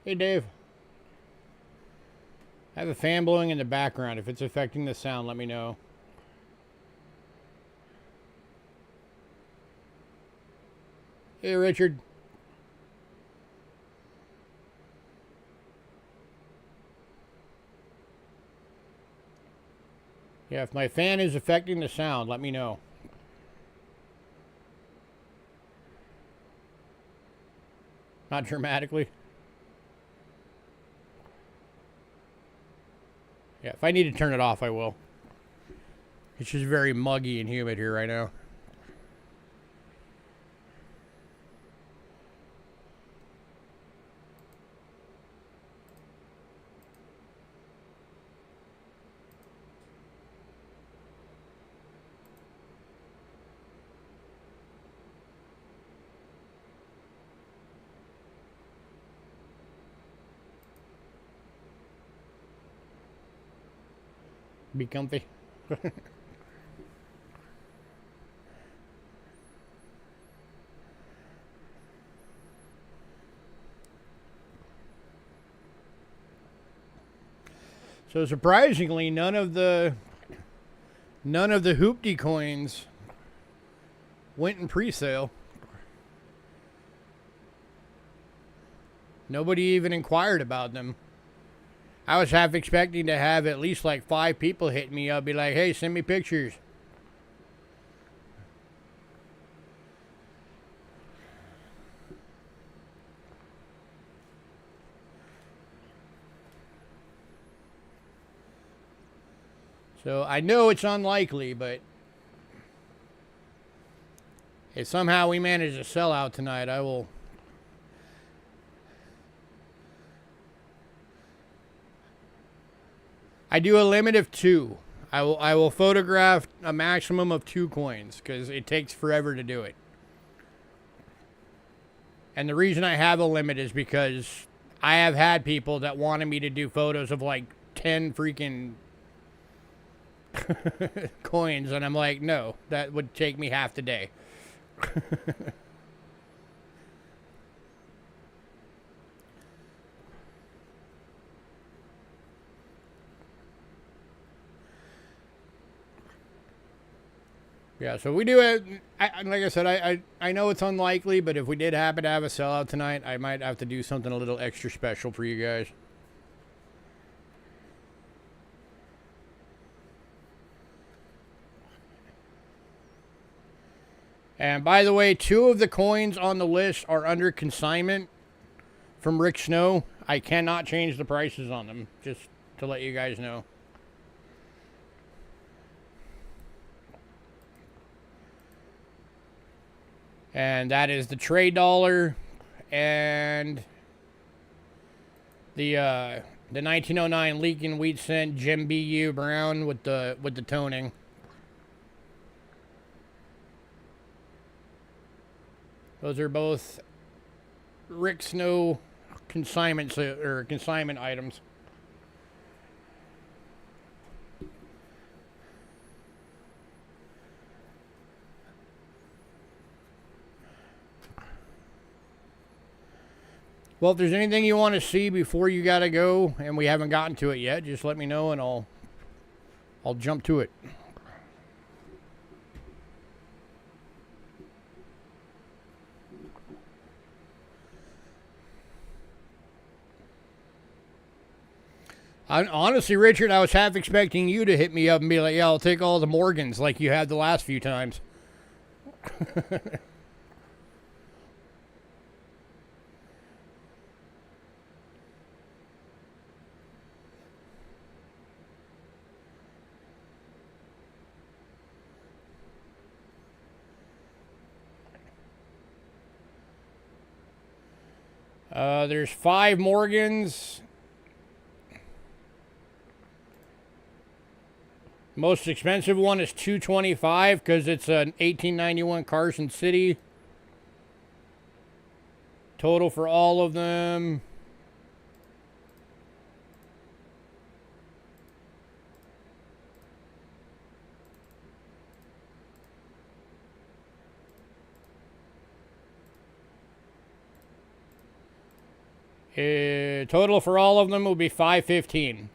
Hey, Dave. I have a fan blowing in the background. If it's affecting the sound, let me know. Hey, Richard. Yeah, if my fan is affecting the sound, let me know. Not dramatically. Yeah, if I need to turn it off, I will. It's just very muggy and humid here right now. Be comfy. So surprisingly, none of the Hoopty coins went in pre-sale. Nobody even inquired about them. I was half expecting to have at least like 5 people hit me up, be like, hey, send me pictures. So I know it's unlikely, but if somehow we manage to sell out tonight, I will. I do a limit of 2. I will photograph a maximum of 2 coins because it takes forever to do it. And the reason I have a limit is because I have had people that wanted me to do photos of like 10 freaking coins, and I'm like, no, that would take me half the day. Yeah, so we do it. Like I said, I know it's unlikely, but if we did happen to have a sellout tonight, I might have to do something a little extra special for you guys. And by the way, 2 of the coins on the list are under consignment from Rick Snow. I cannot change the prices on them, just to let you guys know. And that is the trade dollar and the 1909 Leakin' Wheat Cent Jim B.U. Brown with the toning. Those are both Rick Snow consignments or consignment items. Well, if there's anything you want to see before you gotta go, and we haven't gotten to it yet, just let me know and I'll jump to it. Honestly, Richard, I was half expecting you to hit me up and be like, yeah, I'll take all the Morgans like you had the last few times. There's 5 Morgans. Most expensive one is $225 because it's an 1891 Carson City. Total for all of them. Total for all of them will be $515.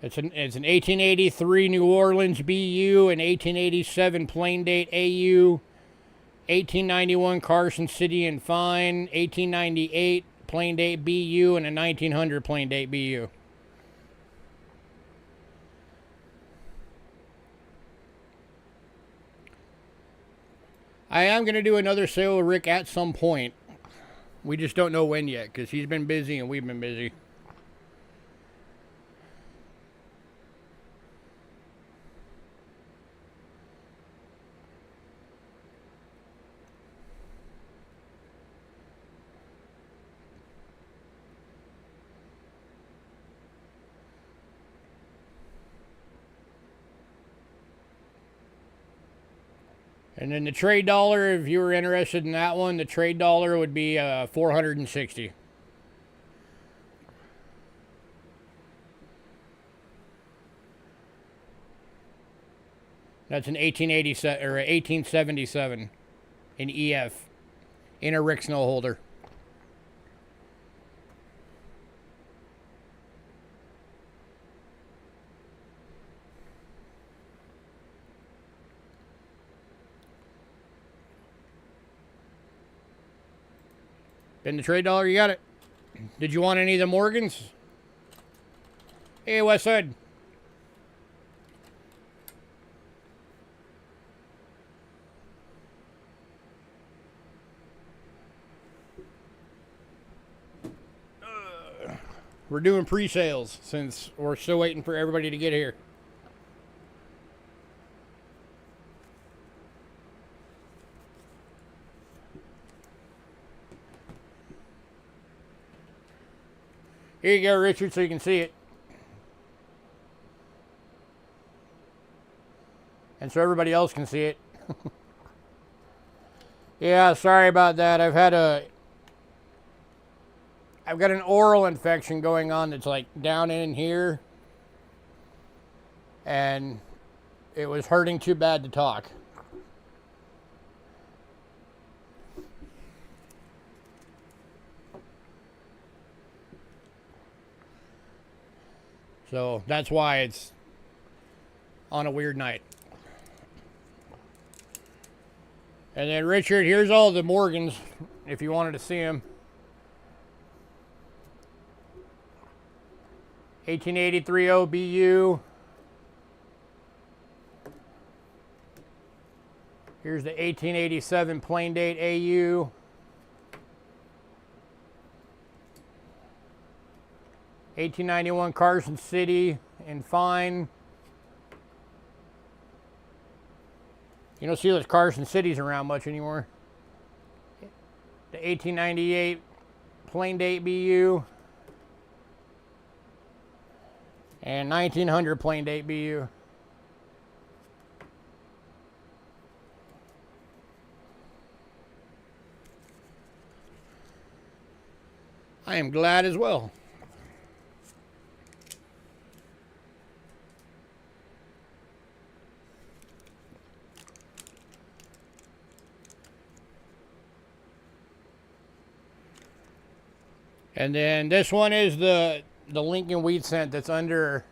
It's an 1883 New Orleans BU, an 1887 plain date AU, 1891 Carson City and Fine, 1898 plain date BU, and a 1900 plain date BU. I am going to do another sale with Rick at some point. We just don't know when yet because he's been busy and we've been busy. And then the trade dollar, if you were interested in that one, the trade dollar would be $460. That's an 1887 or 1877 in EF in a Rick Snow holder. Been the trade dollar, you got it. Did you want any of the Morgans? Hey, Westside. We're doing pre-sales since we're still waiting for everybody to get here. Here you go, Richard, so you can see it. And so everybody else can see it. Yeah, sorry about that. I've got an oral infection going on that's like down in here. And it was hurting too bad to talk. So that's why it's on a weird night. And then Richard, here's all the Morgans, if you wanted to see them. 1883 OBU. Here's the 1887 plain date AU. 1891 Carson City and Fine. You don't see those Carson Cities around much anymore. The 1898 plain date BU. And 1900 plain date BU. I am glad as well. And then this one is the Lincoln wheat cent that's under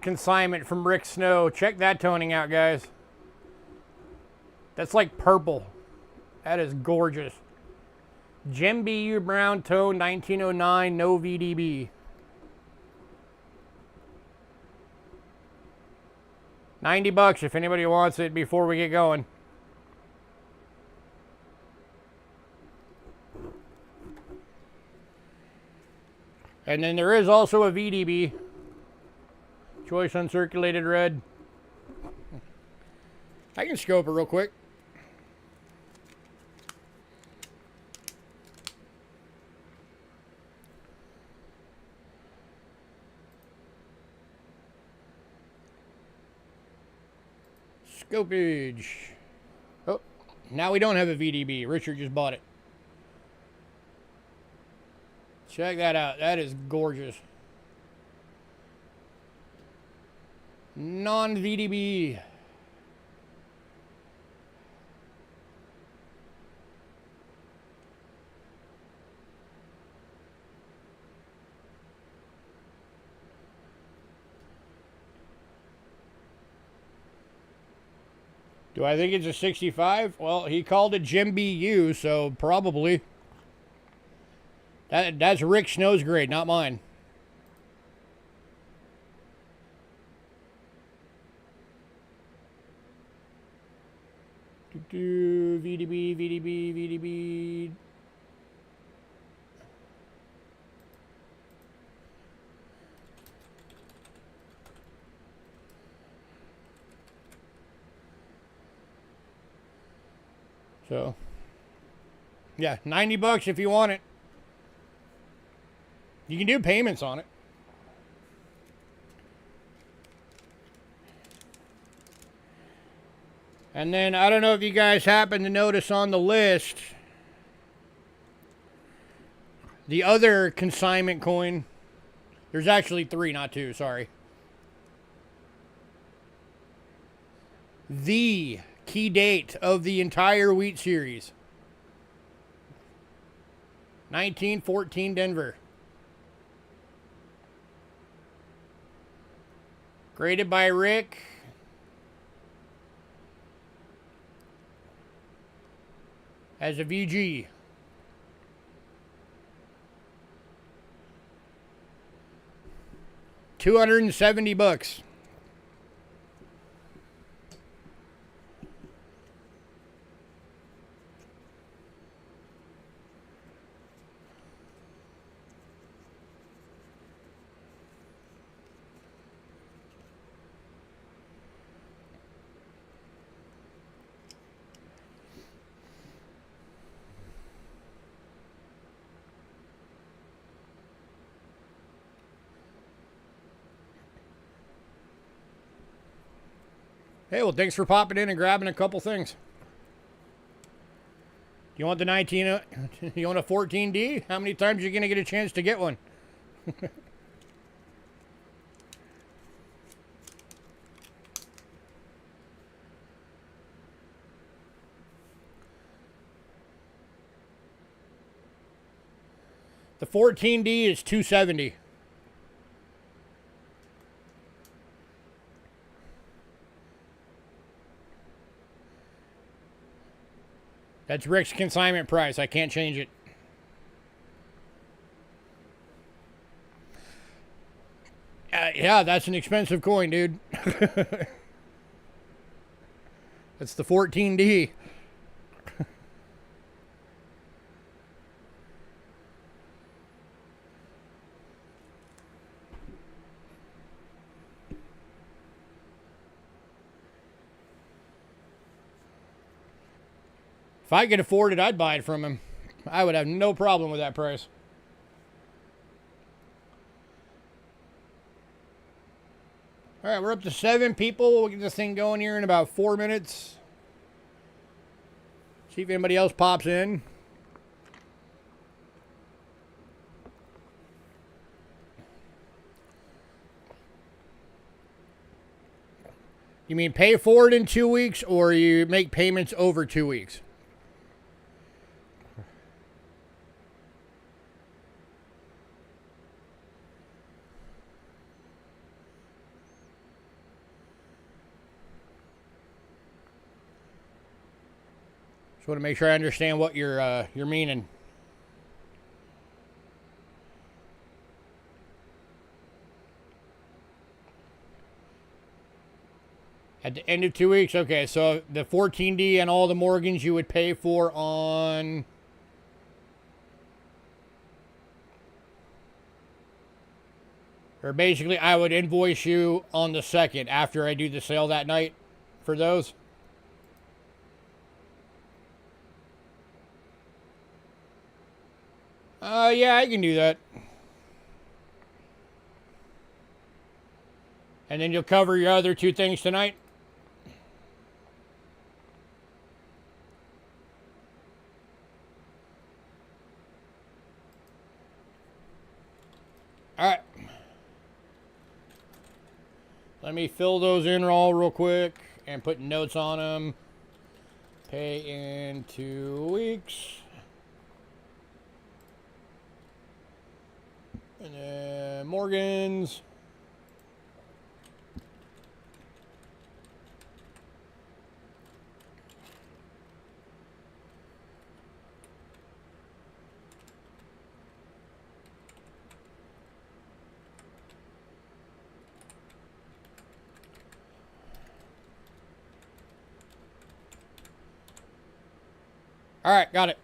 consignment from Rick Snow. Check that toning out, guys. That's like purple. That is gorgeous. Gem BU brown tone, 1909, no VDB. $90 if anybody wants it before we get going. And then there is also a VDB. Choice uncirculated red. I can scope it real quick. Scopage. Oh, now we don't have a VDB. Richard just bought it. Check that out. That is gorgeous. Non-VDB. Do I think it's a 65? Well, he called it Jim BU, so probably. That's Rick Snow's grade, not mine. VDB, VDB, VDB. So, yeah, 90 bucks if you want it. You can do payments on it. And then, I don't know if you guys happen to notice on the list, the other consignment coin. There's actually 3, not 2, sorry. The key date of the entire wheat series. 1914 Denver. Graded by Rick. As a VG. $270. Hey, well, thanks for popping in and grabbing a couple things. You want the 19? You want a 14D? How many times are you gonna get a chance to get one? The 14D is $270. That's Rick's consignment price. I can't change it. Yeah, that's an expensive coin, dude. That's the 14D. If I could afford it, I'd buy it from him. I would have no problem with that price. All right, we're up to 7 people. We'll get this thing going here in about 4 minutes. See if anybody else pops in. You mean pay for it in 2 weeks, or you make payments over 2 weeks? Just want to make sure I understand what you're meaning. At the end of 2 weeks, okay. So the 14D and all the Morgans you would pay for on. Or basically, I would invoice you on the 2nd after I do the sale that night for those. Yeah, I can do that. And then you'll cover your other 2 things tonight? All right. Let me fill those in all real quick and put notes on them. Pay in 2 weeks. And then Morgan's. All right, got it.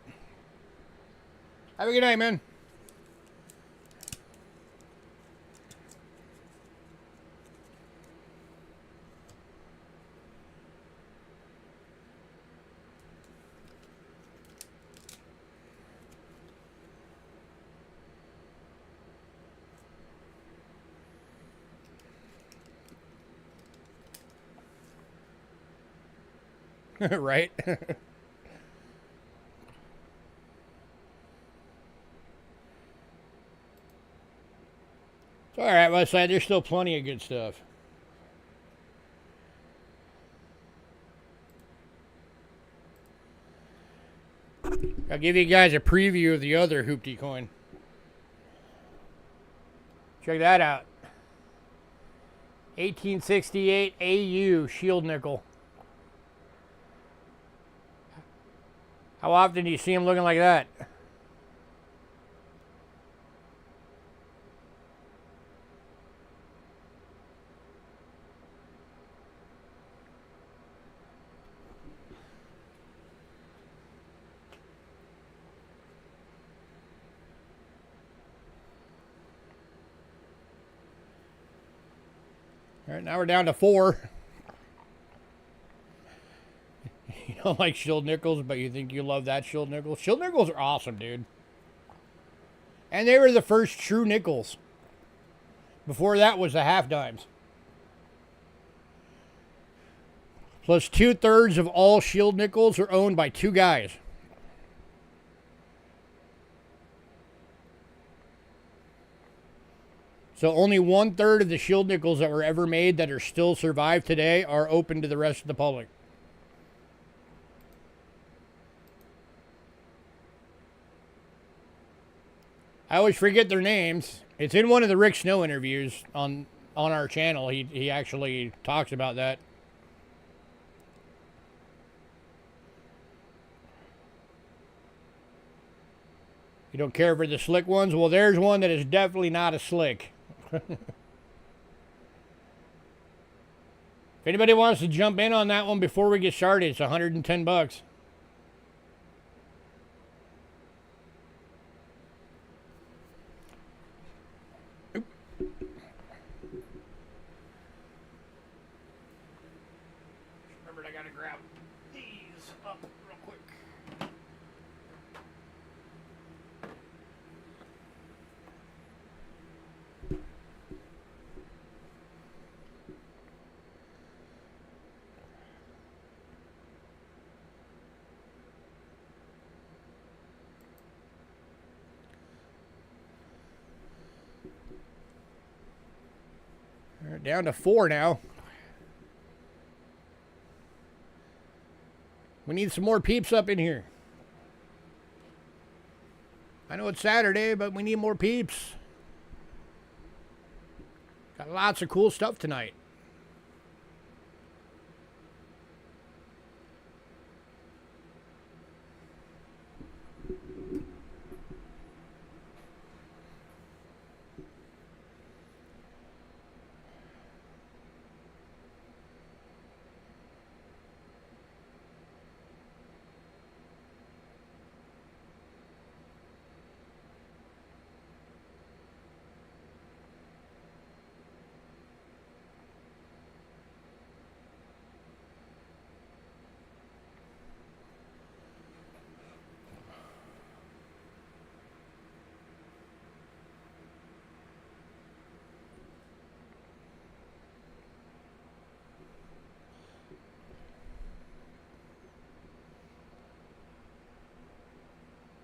Have a good night, man. Right? It's all right, Westside. There's still plenty of good stuff. I'll give you guys a preview of the other Hoopty coin. Check that out. 1868 AU shield nickel. How often do you see them looking like that? All right, now we're down to 4. You don't like shield nickels, but you think you love that shield nickel? Shield nickels are awesome, dude. And they were the first true nickels. Before that was the half dimes. Plus 2/3 of all shield nickels are owned by 2 guys. So only 1/3 of the shield nickels that were ever made that are still survived today are open to the rest of the public. I always forget their names. It's in one of the Rick Snow interviews on our channel. He actually talks about that. You don't care for the slick ones? Well, there's one that is definitely not a slick. If anybody wants to jump in on that one before we get started, it's $110. Remember, I gotta grab these up real quick. All right, down to 4 now. We need some more peeps up in here. I know it's Saturday, but we need more peeps. Got lots of cool stuff tonight.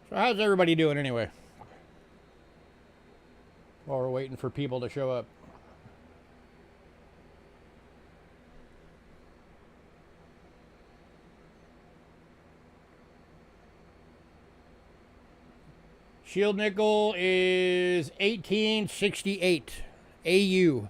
So how's everybody doing anyway? While we're waiting for people to show up. Shield nickel is 1868 AU.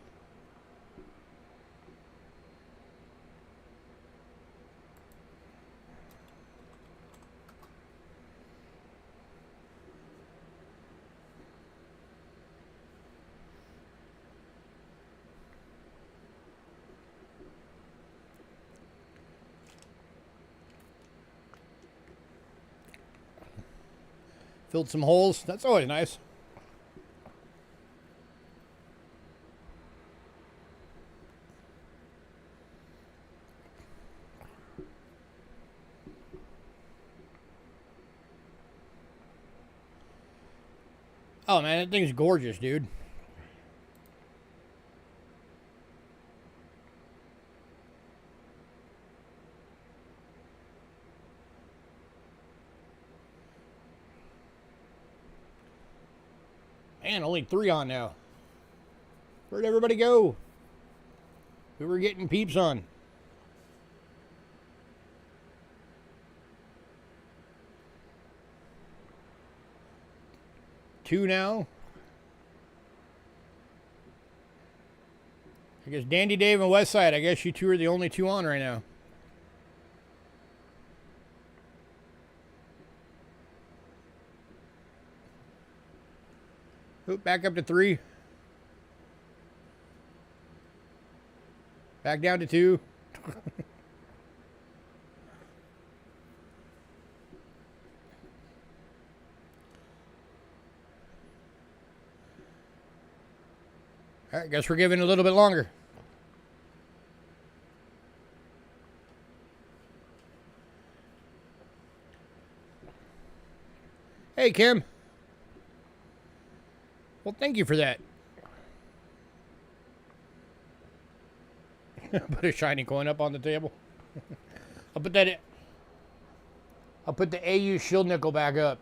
Filled some holes. That's always nice. Oh man, that thing's gorgeous, dude. Man, only 3 on now. Where'd everybody go? We were getting peeps on. Two now. I guess Dandy Dave and Westside, I guess you two are the only 2 on right now. Oop, back up to 3. Back down to 2. All right, guess we're giving a little bit longer. Hey, Kim. Well, thank you for that. Put a shiny coin up on the table. I'll put that. I'll put the AU shield nickel back up.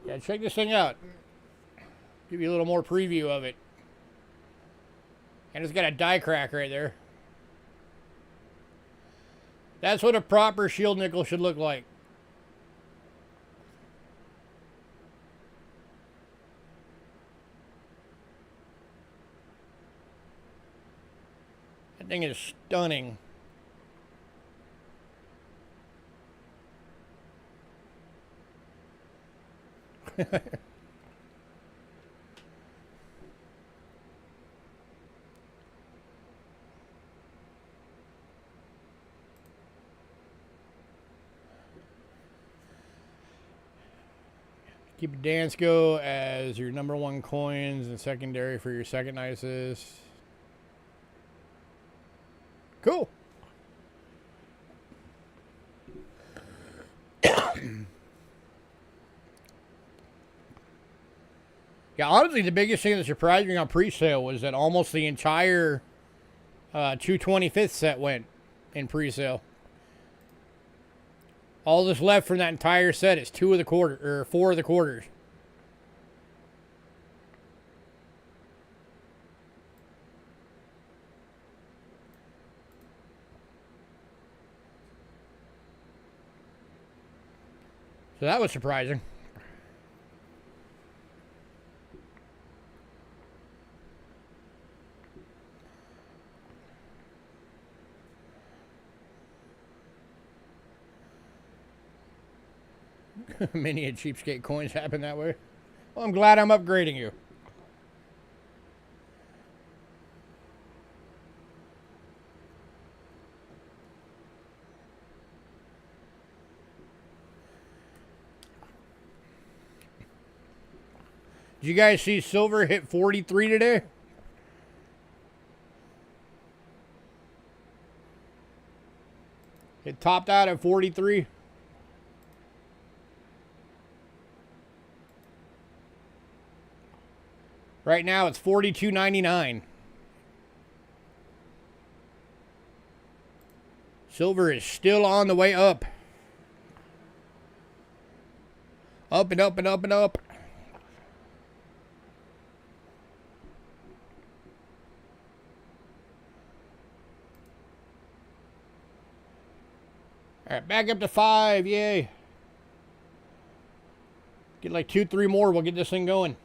Yeah, check this thing out. Give you a little more preview of it. And it's got a die crack right there. That's what a proper shield nickel should look like. That thing is stunning. Keep Dansko as your number 1 coins and secondary for your second nicest. Cool. Yeah, honestly, the biggest thing that surprised me on pre-sale was that almost the entire 225th set went in pre-sale. All that's left from that entire set is 4 of the quarters. So that was surprising. Many of Cheapskate Coins happen that way. Well, I'm glad I'm upgrading you. Did you guys see silver hit 43 today? It topped out at 43. Right now it's $42.99. Silver is still on the way up. Up and up and up and up. All right, back up to 5. Yay. Get like 2, 3 more. We'll get this thing going.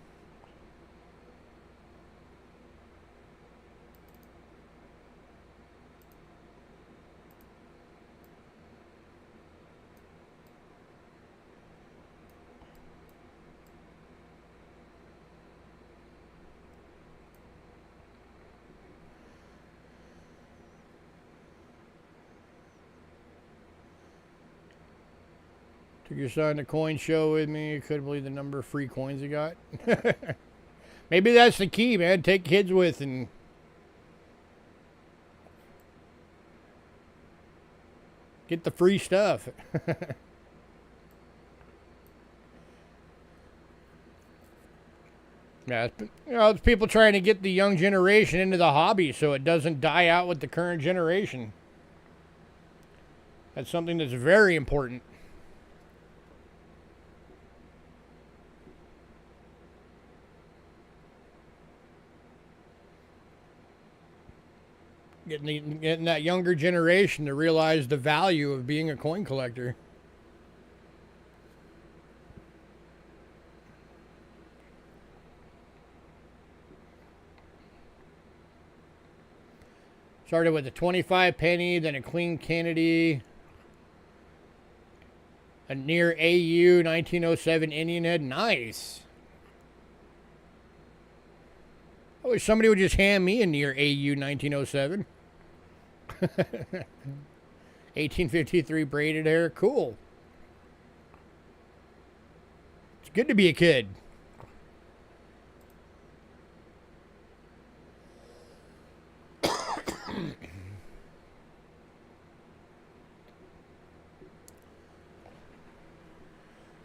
Took your son to coin show with me. Couldn't believe the number of free coins he got. Maybe that's the key, man. Take kids with and get the free stuff. Yeah, it's people trying to get the young generation into the hobby so it doesn't die out with the current generation. That's something that's very important. Getting that younger generation to realize the value of being a coin collector. Started with a 25 penny, then a Queen Kennedy, a near AU 1907 Indian head. Nice. I wish somebody would just hand me a near AU 1907. 1853 braided hair. Cool. It's good to be a kid.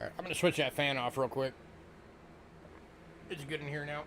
Alright, I'm going to switch that fan off real quick. It's good in here now.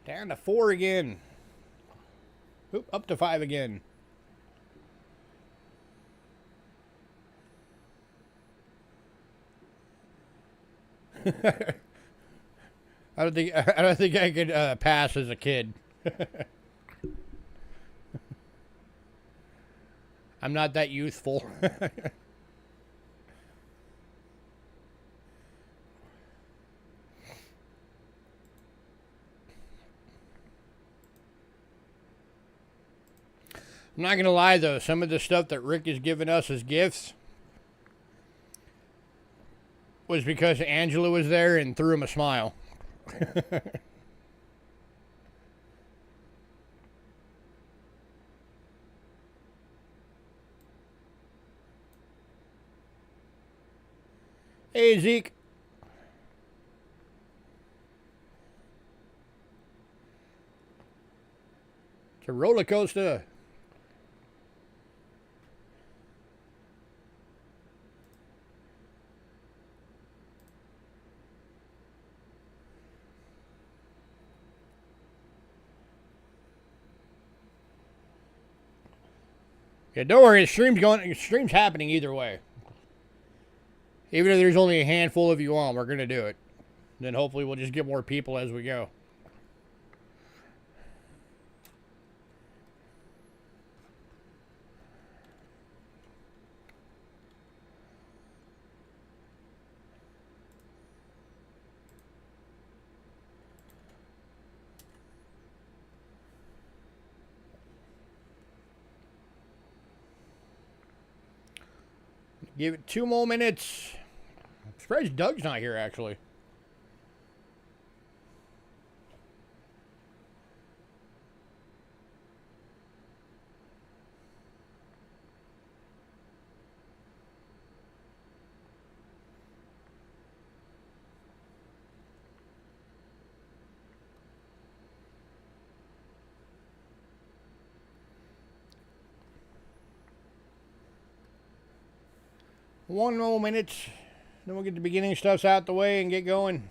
Down to 4 again. Oop, up to 5 again. I don't think I could pass as a kid. I'm not that youthful. I'm not gonna lie though, some of the stuff that Rick has given us as gifts was because Angela was there and threw him a smile. Hey Zeke. It's a roller coaster. Yeah, don't worry, the stream's happening either way. Even if there's only a handful of you on, we're gonna do it. Then hopefully we'll just get more people as we go. Give it 2 more minutes. I'm surprised Doug's not here, actually. One more minute, then we'll get the beginning stuffs out the way and get going.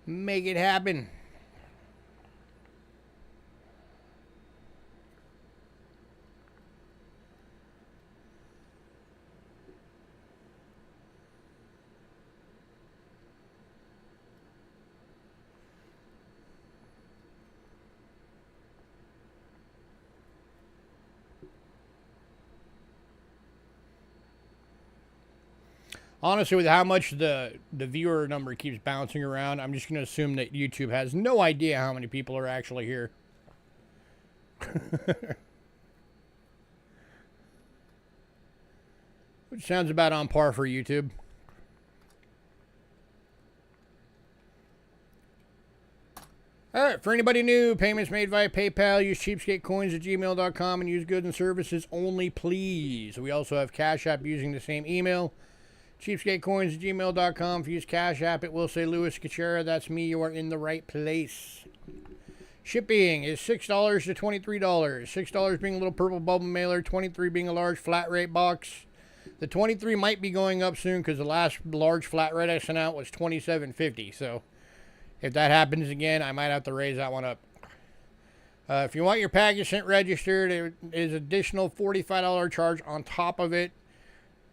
Make it happen. Honestly, with how much the viewer number keeps bouncing around, I'm just going to assume that YouTube has no idea how many people are actually here. Which sounds about on par for YouTube. Alright, for anybody new, payments made via PayPal, use cheapskatecoins@gmail.com and use goods and services only, please. We also have Cash App using the same email. Cheapskatecoins@gmail.com. If you use Cash App, it will say Louis Cachera. That's me. You are in the right place. Shipping is $6 to $23. $6 being a little purple bubble mailer, $23 being a large flat rate box. The 23 might be going up soon because the last large flat rate I sent out was $27.50. So if that happens again, I might have to raise that one up. If you want your package sent registered, it is additional $45 charge on top of it.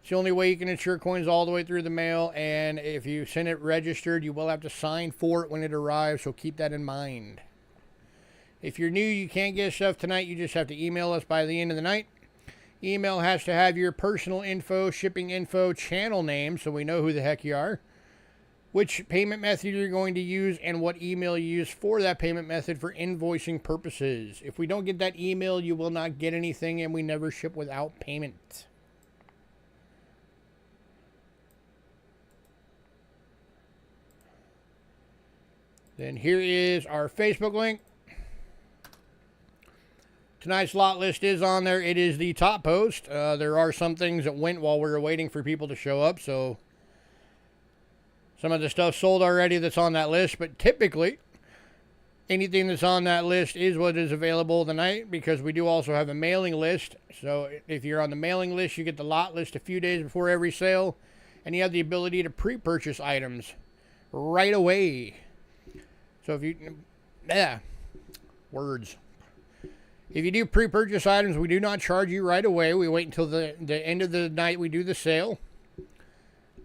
It's the only way you can insure coins all the way through the mail, and if you send it registered, you will have to sign for it when it arrives, so keep that in mind. If you're new, you can't get stuff tonight, you just have to email us by the end of the night. Email has to have your personal info, shipping info, channel name, so we know who the heck you are, which payment method you're going to use, and what email you use for that payment method for invoicing purposes. If we don't get that email, you will not get anything, and we never ship without payment. Then here is our Facebook link. Tonight's lot list is on there. It is the top post. There are some things that went while we were waiting for people to show up, so some of the stuff sold already that's on that list, but typically anything that's on that list is what is available tonight, because we do also have a mailing list. So if you're on the mailing list, you get the lot list a few days before every sale, and you have the ability to pre-purchase items right away. So if you, if you do pre-purchase items, we do not charge you right away. We wait until the end of the night we do the sale,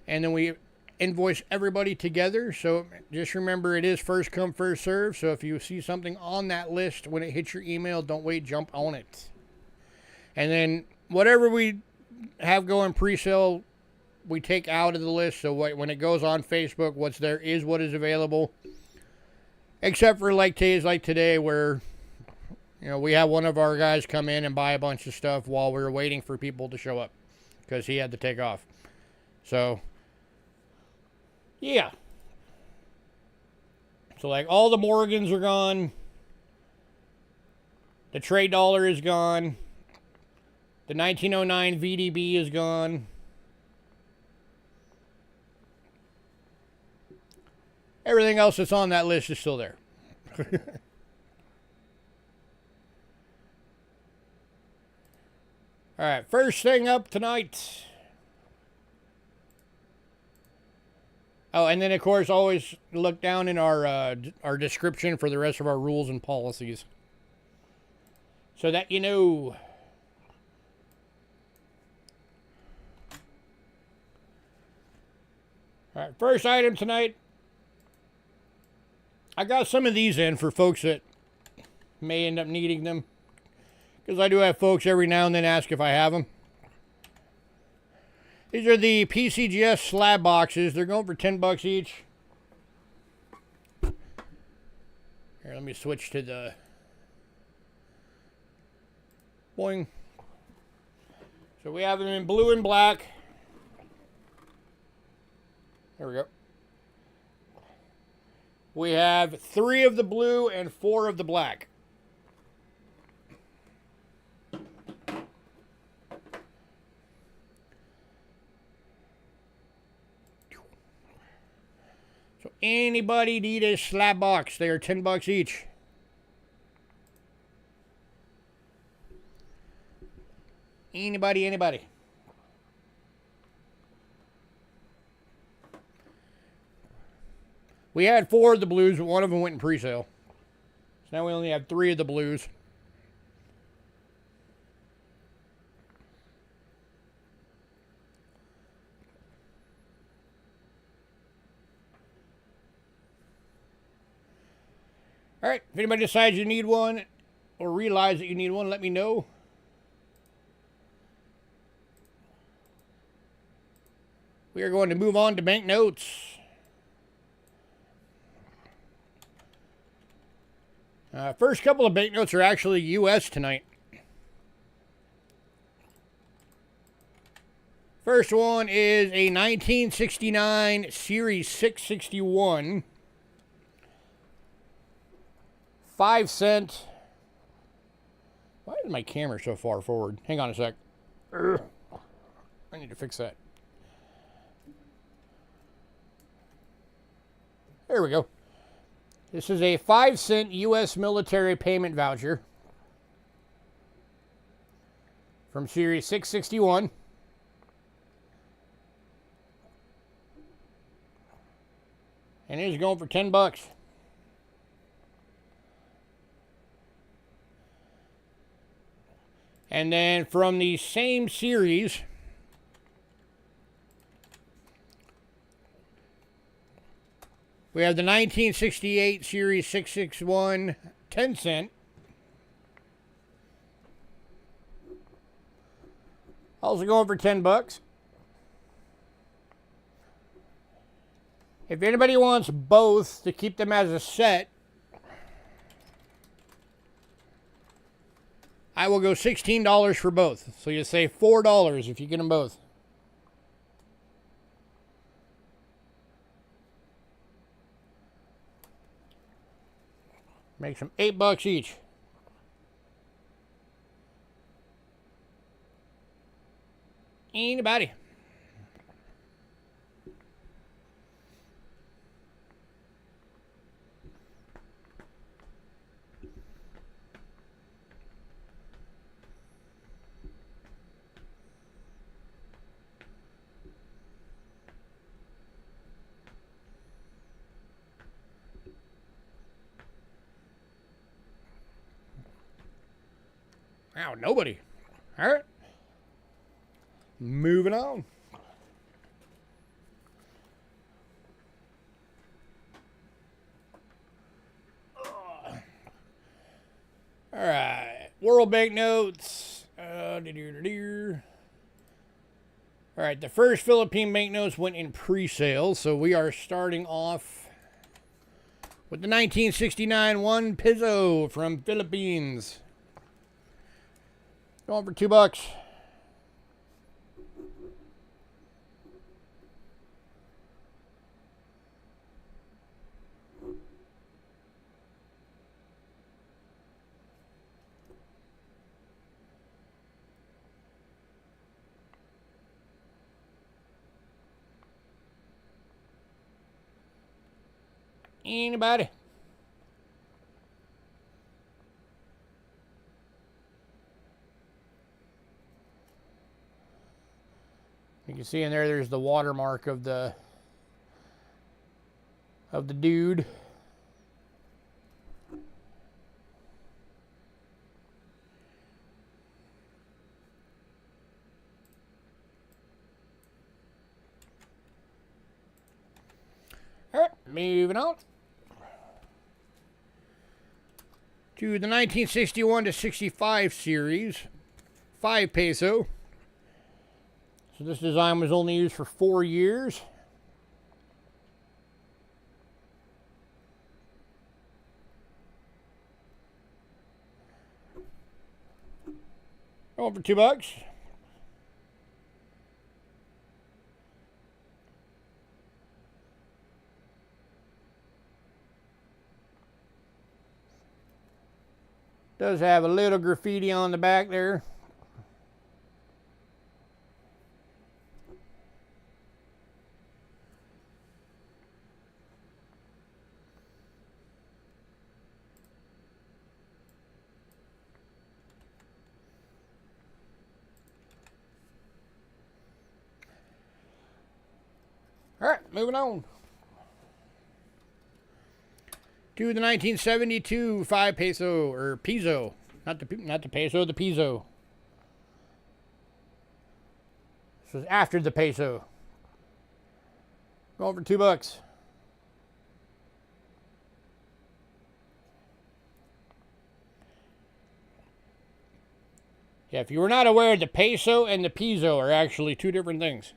and then we invoice everybody together. So just remember, it is first come, first serve. So if you see something on that list when it hits your email, don't wait, jump on it. And then whatever we have going pre-sale, we take out of the list. So when it goes on Facebook, what's there is what is available. Except for like days like today where, you know, we had one of our guys come in and buy a bunch of stuff while we were waiting for people to show up because he had to take off. So, yeah. So, like, all the Morgans are gone. The trade dollar is gone. The 1909 VDB is gone. Everything else that's on that list is still there. All right, first thing up tonight. Oh, and then, of course, always look down in our description for the rest of our rules and policies, so that you know. All right, first item tonight. I got some of these in for folks that may end up needing them, because I do have folks every now and then ask if I have them. These are the PCGS slab boxes. They're going for $10 each. Here, let me switch to the boing. So we have them in blue and black. There we go. We have 3 of the blue and 4 of the black. So anybody need a slab box? They are $10 each. Anybody. We had 4 of the blues, but one of them went in pre-sale. So now we only have 3 of the blues. All right, if anybody decides you need one or realize that you need one, let me know. We are going to move on to banknotes. First couple of banknotes are actually U.S. tonight. First one is a 1969 Series 661. 5 cent. Why is my camera so far forward? Hang on a sec. I need to fix that. There we go. This is a 5 cent U.S. military payment voucher from Series 661. And it is going for $10. And then from the same series, we have the 1968 Series 661 10 cent. Also going for $10. If anybody wants both to keep them as a set, I will go $16 for both. So you save $4 if you get them both. Makes them $8 each. Anybody? Wow, nobody. All right. Moving on. All right. World banknotes. All right. The first Philippine banknotes went in pre-sale, so we are starting off with the 1969 1 peso from Philippines. Going for $2. Anybody? You can see in there, there's the watermark of the dude. All right, moving on to the 1961 to 65 series, 5 peso. So this design was only used for 4 years. Going for $2. Does have a little graffiti on the back there. All right, moving on. To the 1972 5 peso, or peso. Not the peso, the peso. This was after the peso. Going for $2. Yeah, if you were not aware, the peso and the peso are actually two different things.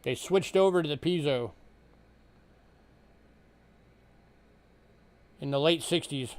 They switched over to the peso in the late 60s.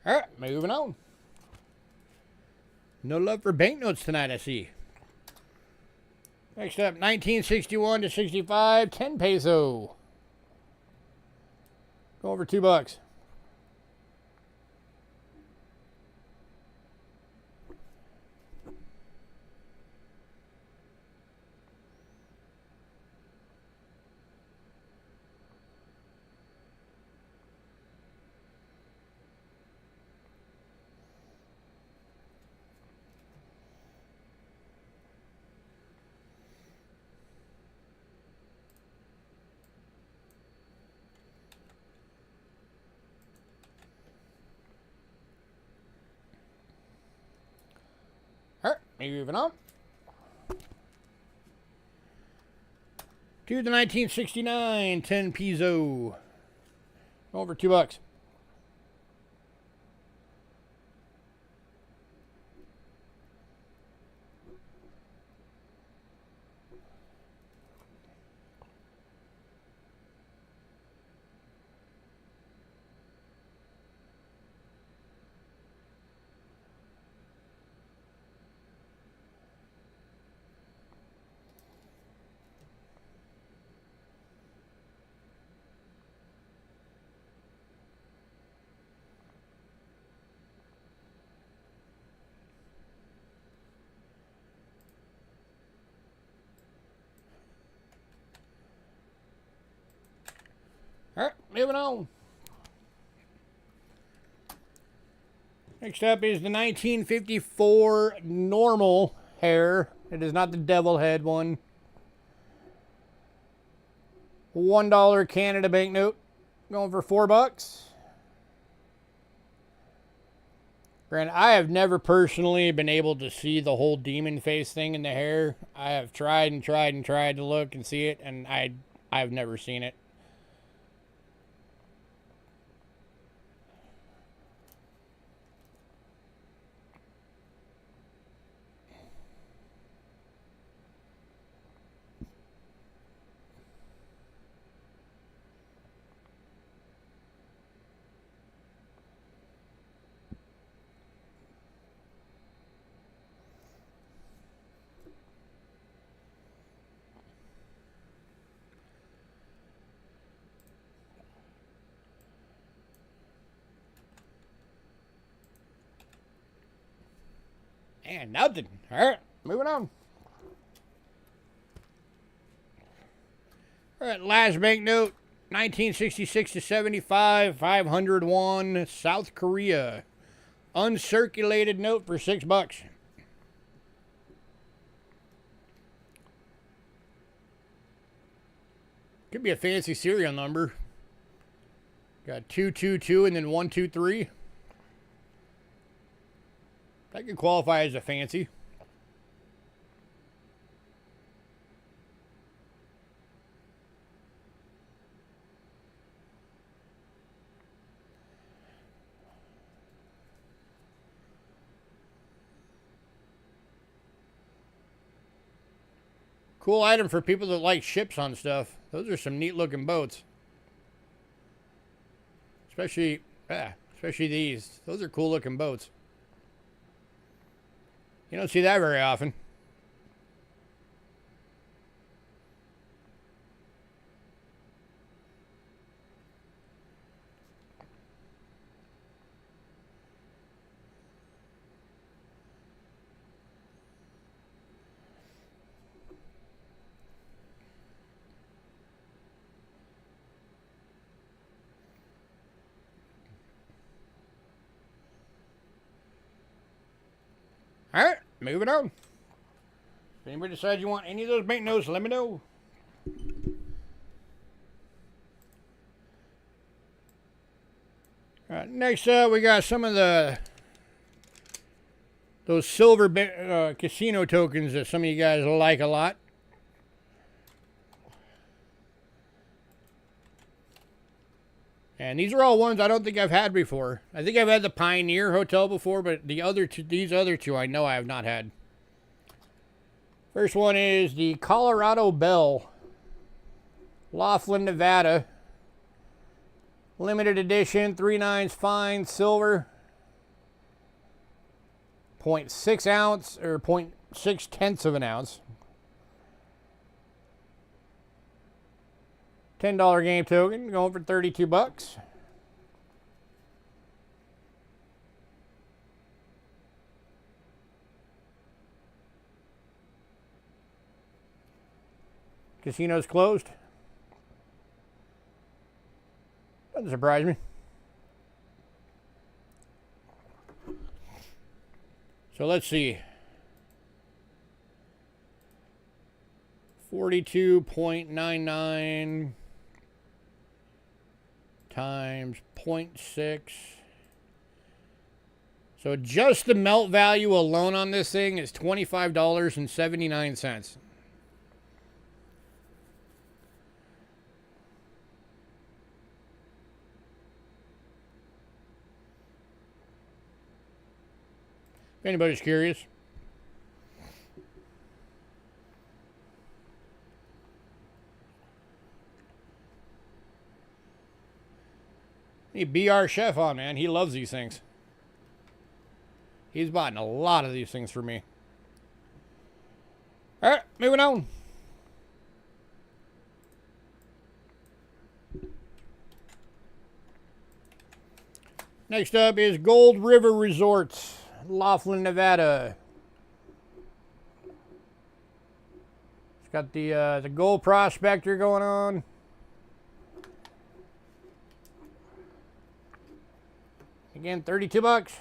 All right, moving on. No love for banknotes tonight, I see. Next up, 1961 to 65, 10 peso. Go over $2. All right, moving on. To the 1969, 10 peso. Over $2. All right, moving on. Next up is the 1954 normal hair. It is not the devil head one. $1 Canada banknote. Going for $4. Granted, I have never personally been able to see the whole demon face thing in the hair. I have tried and tried and tried to look and see it, and I've never seen it. And nothing. All right, moving on. All right, last banknote, 1966 to 75, 501, South Korea. Uncirculated note for $6. Could be a fancy serial number. Got 222 and then 123. That could qualify as a fancy. Cool item for people that like ships on stuff. Those are some neat looking boats. Especially these. Those are cool looking boats. You don't see that very often. All right, moving on. If anybody decides you want any of those banknotes, let me know. All right, next up, we got some of those silver casino tokens that some of you guys like a lot. And these are all ones I don't think I've had before. I think I've had the Pioneer Hotel before, but these other two I know I have not had. First one is the Colorado Bell, Laughlin, Nevada. Limited edition, 3/9 fine silver. 0.6 ounce or 0.6 tenths of an ounce. $10 game token going for $32. Casino's closed. Doesn't surprise me. So let's see. 42.99 times 0.6. So just the melt value alone on this thing is $25.79. If anybody's curious. Need BR Chef on, man. He loves these things. He's bought a lot of these things for me. All right, moving on. Next up is Gold River Resorts, Laughlin, Nevada. It's got the gold prospector going on. Again, $32.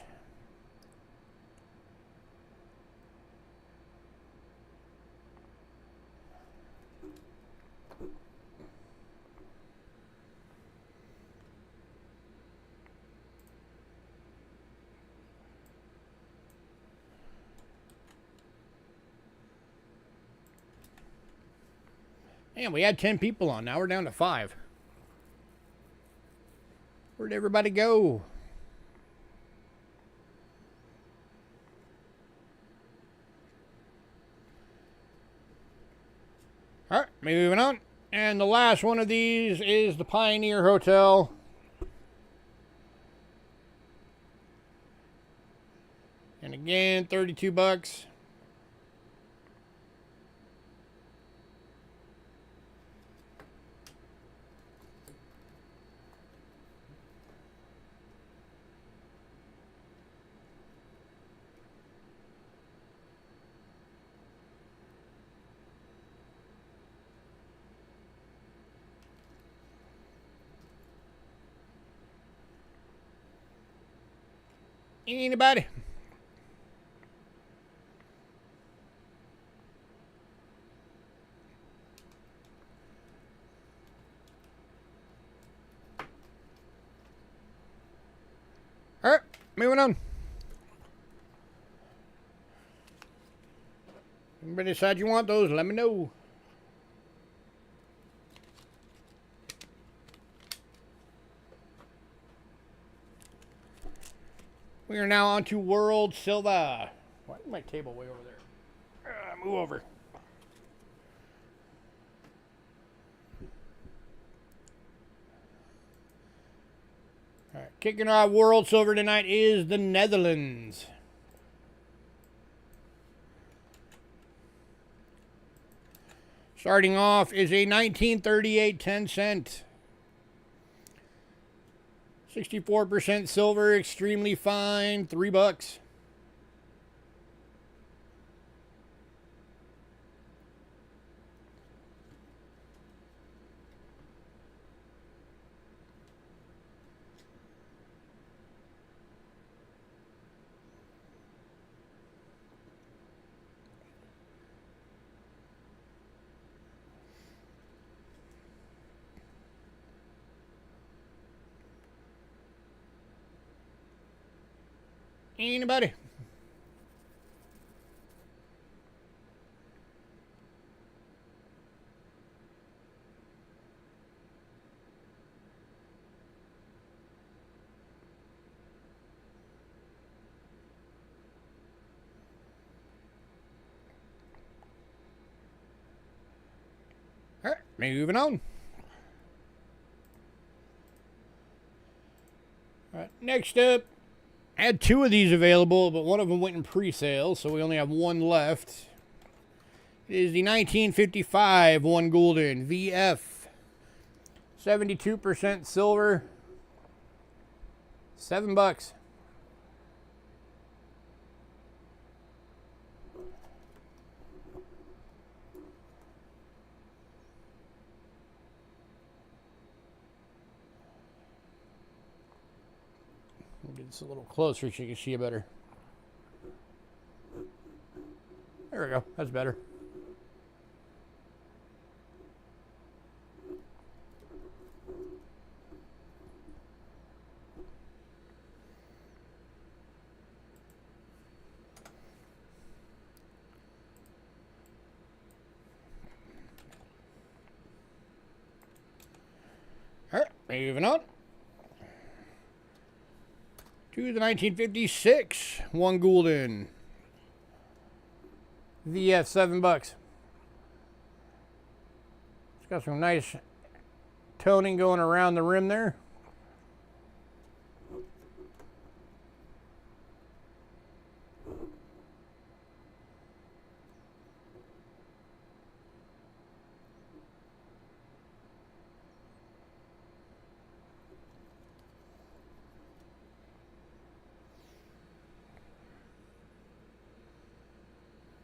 Man, we had 10 people on. Now we're down to 5. Where'd everybody go? All right, moving on. And the last one of these is the Pioneer Hotel. And again, $32. Anybody? All right, moving on. Anybody decide you want those, let me know. We are now on to World Silver. Why is my table way over there? Move over. All right, kicking off World Silver tonight is the Netherlands. Starting off is a 1938 10-cent. 64% silver, extremely fine, $3. Anybody? All right, moving on. All right, next up, I had 2 of these available, but one of them went in pre-sale, so we only have 1 left. It is the 1955 1 Gulden VF, 72% silver, $7. We'll get this a little closer so you can see it better. There we go. That's better. All right, moving on to the 1956 1 Gulden VF, $7. It's got some nice toning going around the rim there.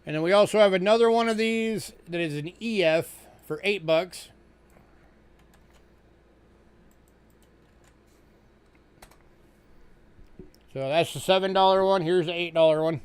And then we also have another one of these that is an EF for $8. So that's the $7 one. Here's the $8 one.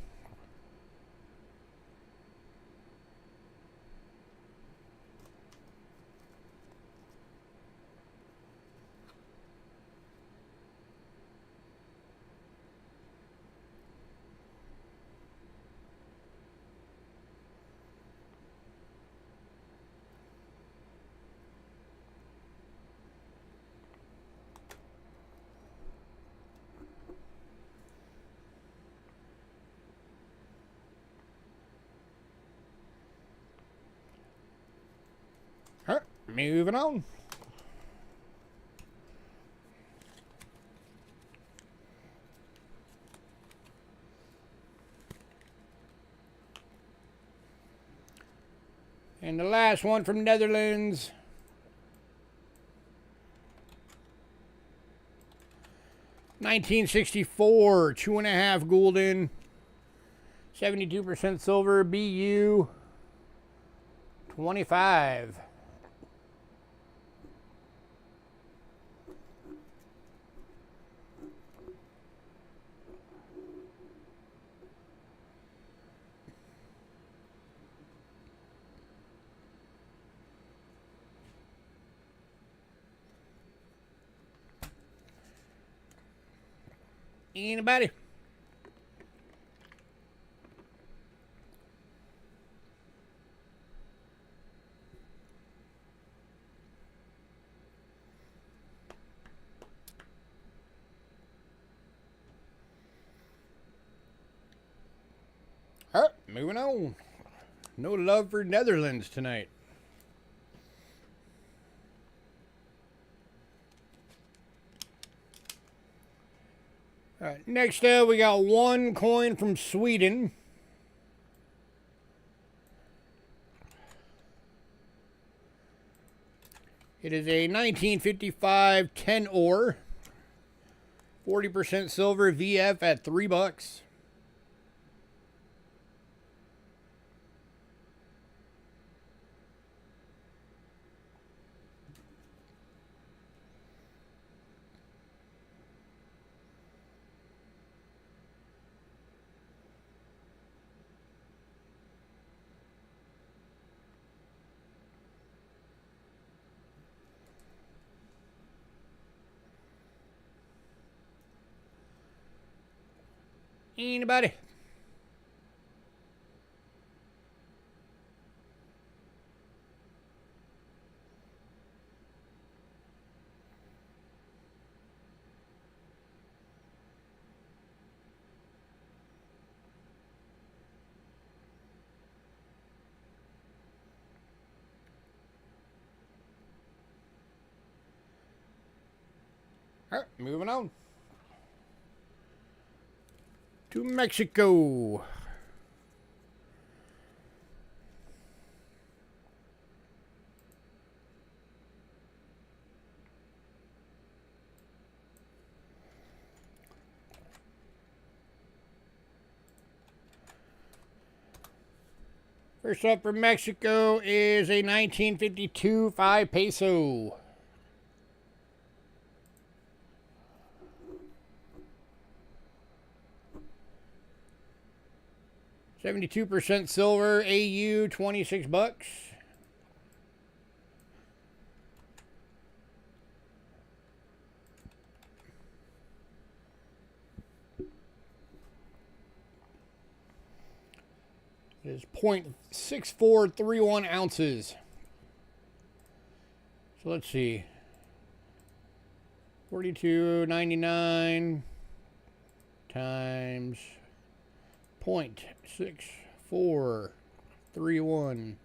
All right, moving on. And the last one from Netherlands. $1964, 2.5 Gulden, 72% silver, BU, 25. Anybody? All right, moving on. No love for Netherlands tonight. All right, next up we got 1 coin from Sweden. It is a 1955 10 ore, 40% silver, VF at $3. Anybody? All right, moving on to Mexico. First up for Mexico is a 1952 5 peso. 72% silver, AU, 26 bucks. It is 0.6431 ounces. So let's see. 42.99 times 0.6431.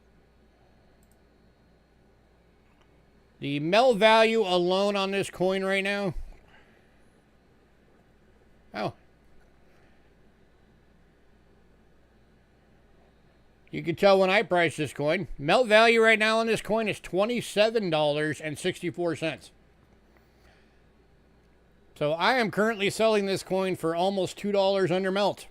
The melt value alone on this coin right now. Oh. You can tell when I priced this coin. Melt value right now on this coin is $27.64. So I am currently selling this coin for almost $2 under melt.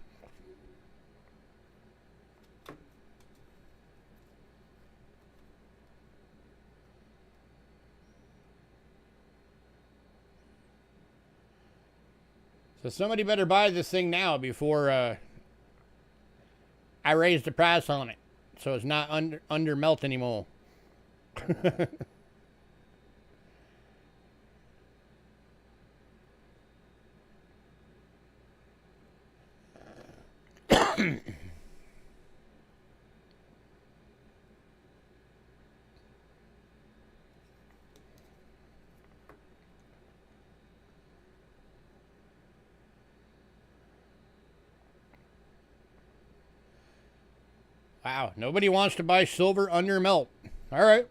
So somebody better buy this thing now before I raise the price on it, so it's not under melt anymore. Wow, nobody wants to buy silver under melt. All right.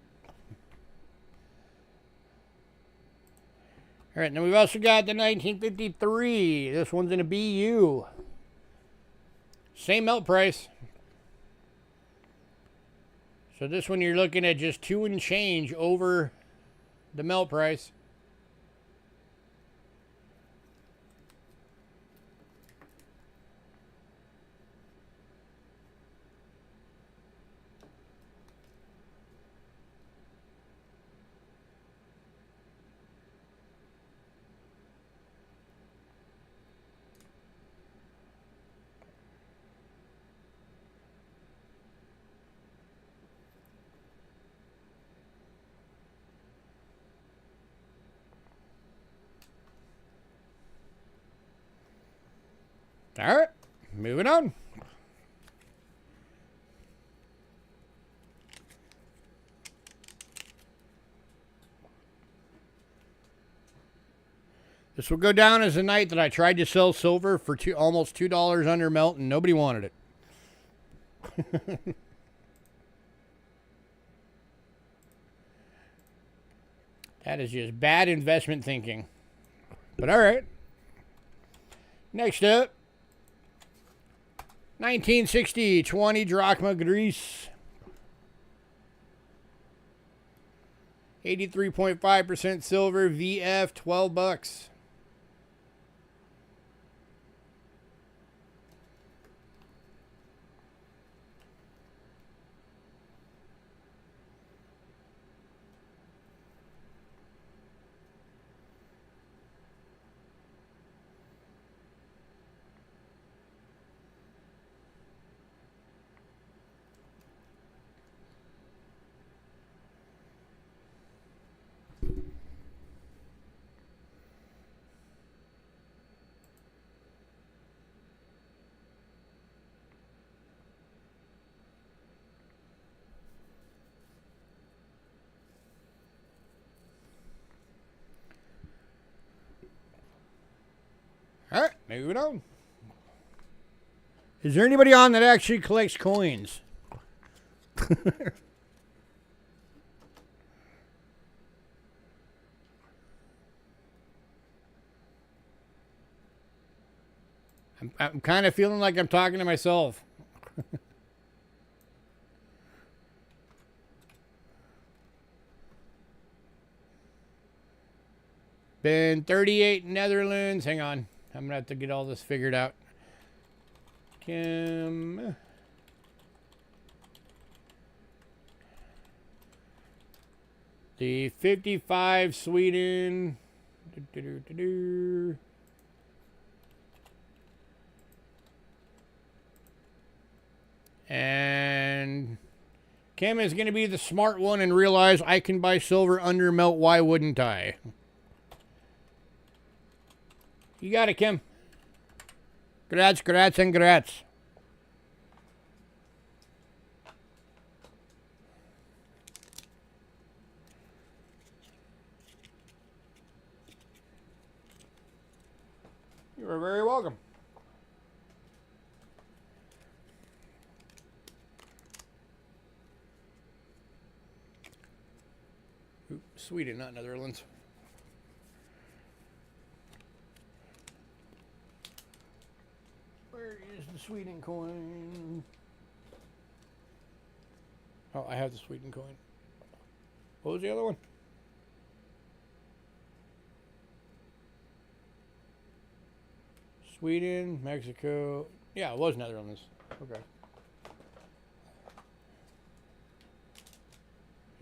All right, then we've also got the 1953. This one's in a BU. Same melt price. So this one you're looking at just 2 and change over the melt price. All right, moving on. This will go down as a night that I tried to sell silver for almost $2 under melt and nobody wanted it. That is just bad investment thinking. But all right. Next up, 1960 20 drachma Greece. 83.5% silver, VF, 12 bucks. moving on. Is there anybody on that actually collects coins? I'm kind of feeling like I'm talking to myself. Been 38 Netherlands. Hang on. I'm going to have to get all this figured out. Kim. The 55 Sweden. And Kim is going to be the smart one and realize I can buy silver under melt. Why wouldn't I? You got it, Kim. Grats, grats, and grats. You are very welcome. Ooh, Sweden, not Netherlands. Where is the Sweden coin? Oh, I have the Sweden coin. What was the other one? Sweden, Mexico. Yeah, it was Netherlands. Okay.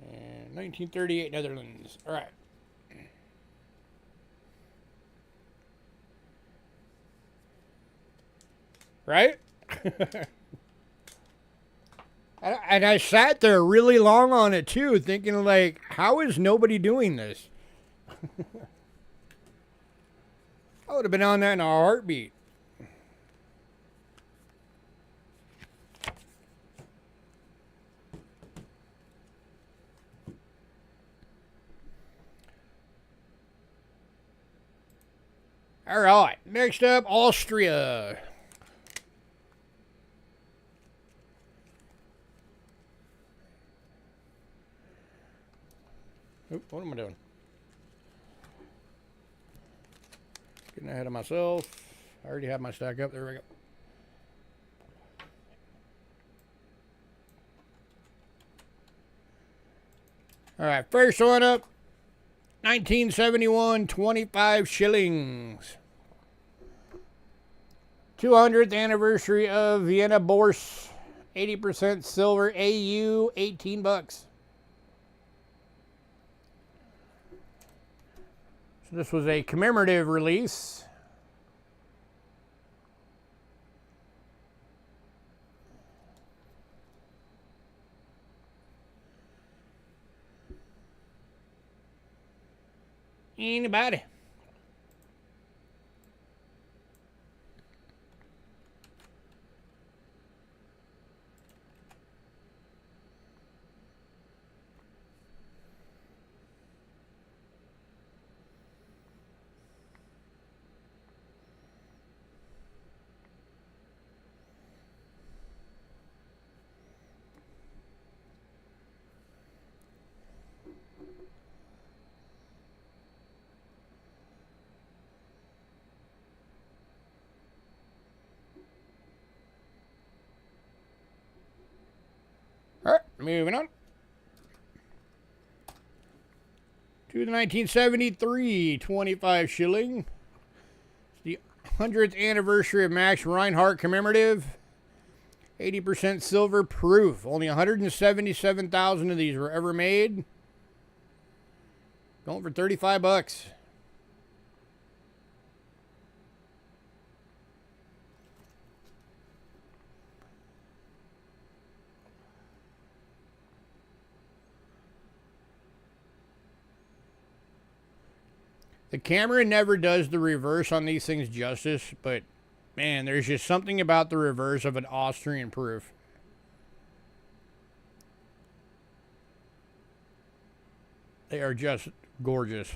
And 1938 Netherlands. All right. Right? And I sat there really long on it too, thinking like, how is nobody doing this? I would have been on that in a heartbeat. All right, next up, Austria. Oop, what am I doing? Getting ahead of myself. I already have my stack up. There we go. All right, first one up. 1971, 25 shillings. 200th anniversary of Vienna Bourse. 80% silver. AU, 18 bucks. So this was a commemorative release. Anybody? All right, moving on. To the 1973 25 shilling. It's the 100th anniversary of Max Reinhardt commemorative. 80% silver proof. Only 177,000 of these were ever made. Going for 35 bucks. The camera never does the reverse on these things justice, but man, there's just something about the reverse of an Austrian proof. They are just gorgeous.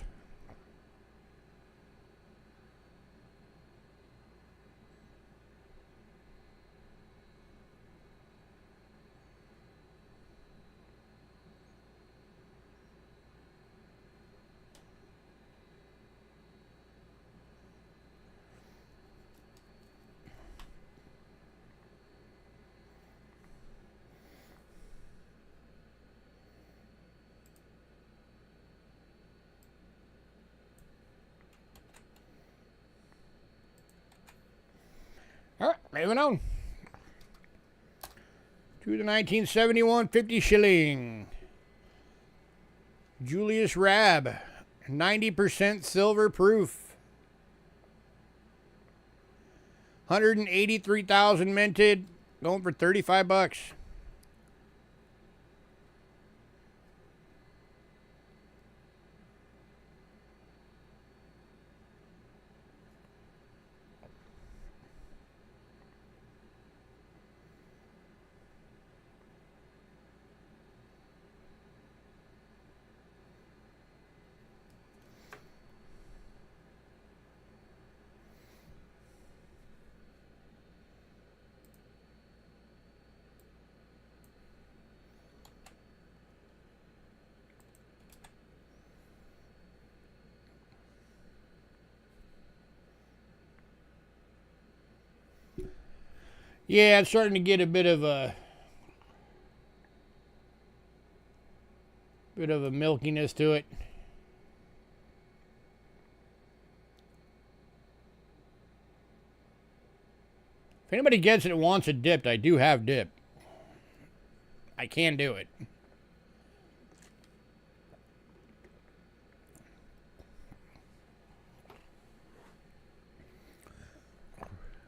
Moving on to the 1971 50 shilling. Julius Rab, 90% silver proof. 183,000 minted, going for 35 bucks. Yeah, it's starting to get a bit of a milkiness to it. If anybody gets it and wants it dipped, I do have dip. I can do it.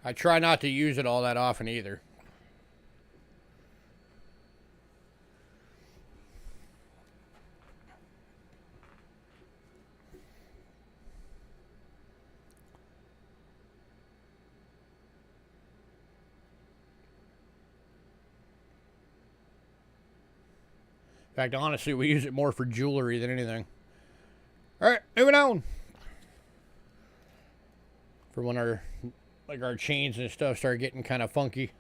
I try not to use it all that often either. In fact, honestly, we use it more for jewelry than anything. All right, moving on. For when our chains and stuff start getting kind of funky.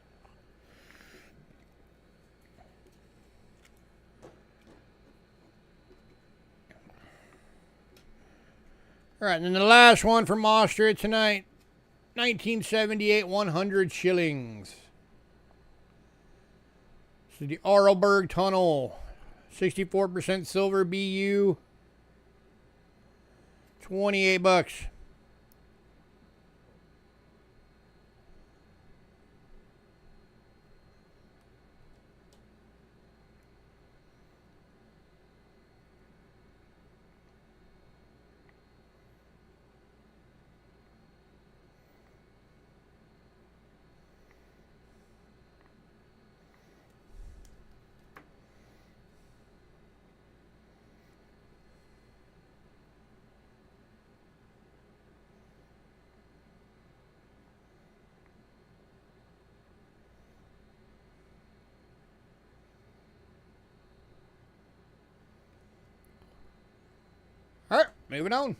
All right, and then the last one from Austria tonight. 1978 100 shillings. This is the Arlberg Tunnel. 64% silver BU. 28 bucks. All right, moving on.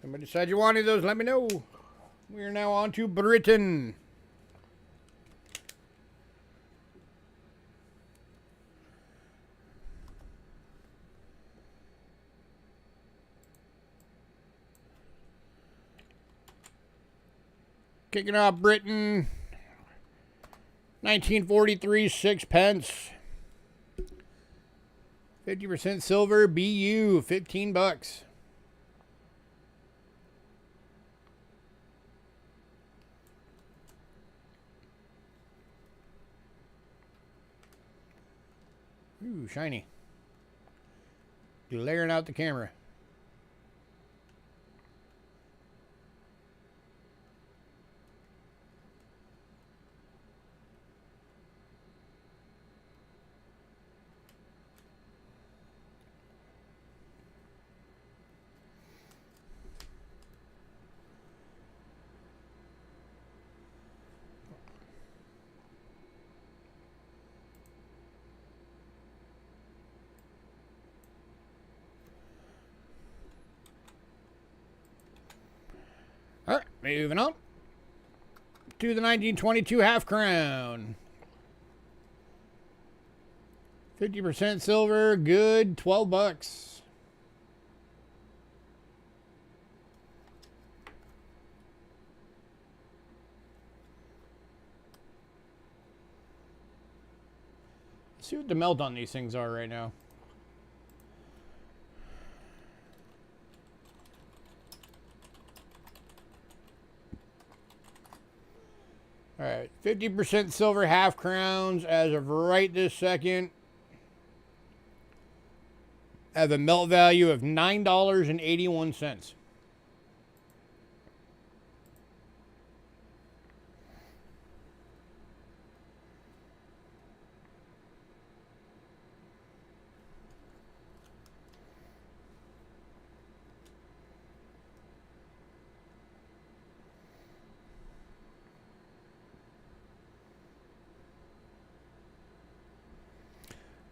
Somebody decide you want any of those, let me know. We are now on to Britain. Kicking off Britain. 1943 6 pence. 50% silver BU, 15 bucks. Ooh, shiny. Glaring out the camera. All right, moving on to the 1922 half crown. 50% silver, good, 12 bucks. Let's see what the melt on these things are right now. 50% silver half crowns as of right this second have a melt value of $9.81.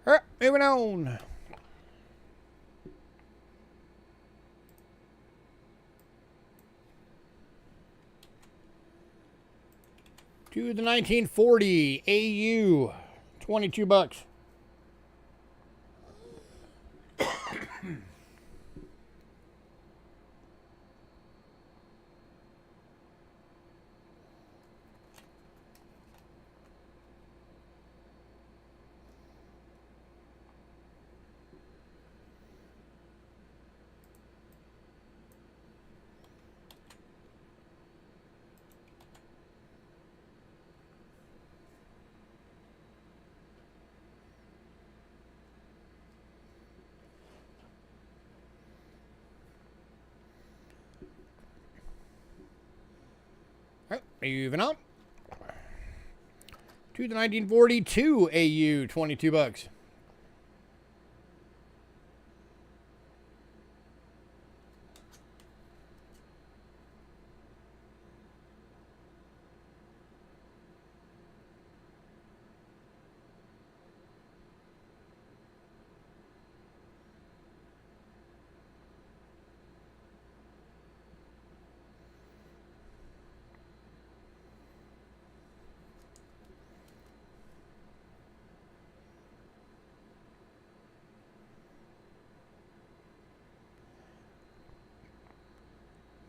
All right, moving on. To the 1940 AU, 22 bucks. All right, moving on. To the 1942 AU, 22 bucks.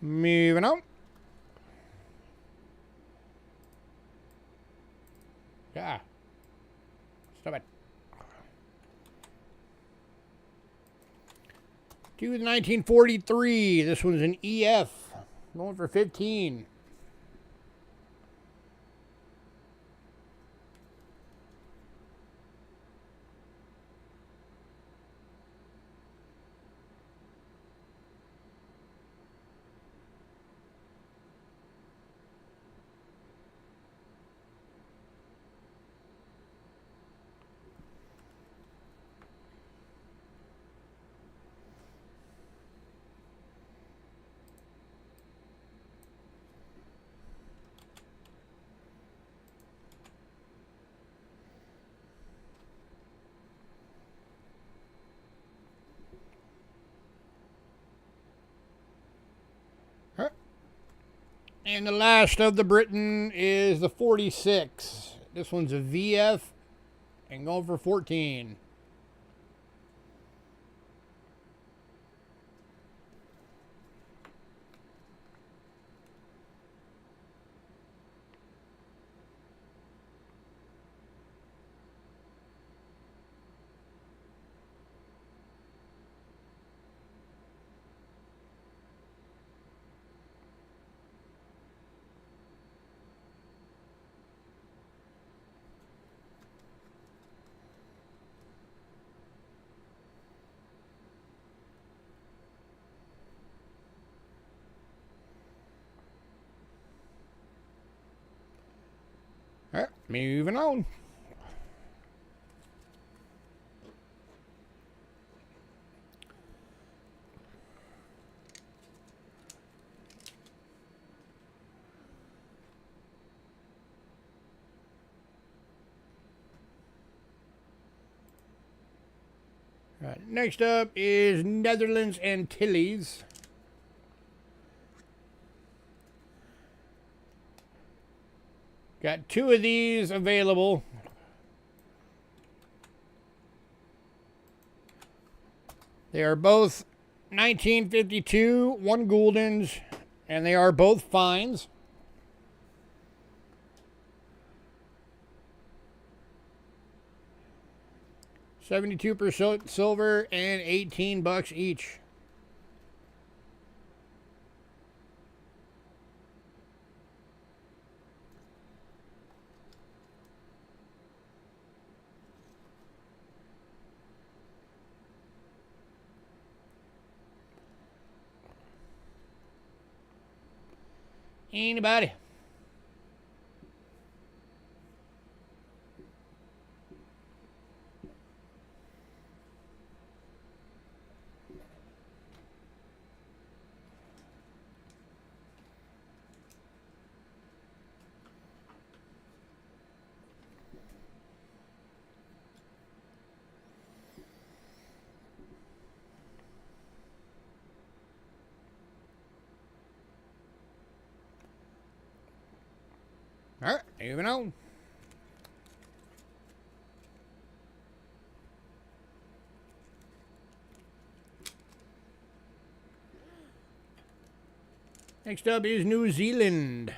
Moving on. Yeah. Stop it. To the 1943. This one's an EF. Going for 15. And the last of the Britain is the 46. This one's a VF and going for 14. All right, moving on. All right, next up is Netherlands Antilles. Got two of these available. They are both 1952, 1 guldens, and they are both fines. $72 silver and 18 bucks each. Anybody? All right, moving on. Next up is New Zealand.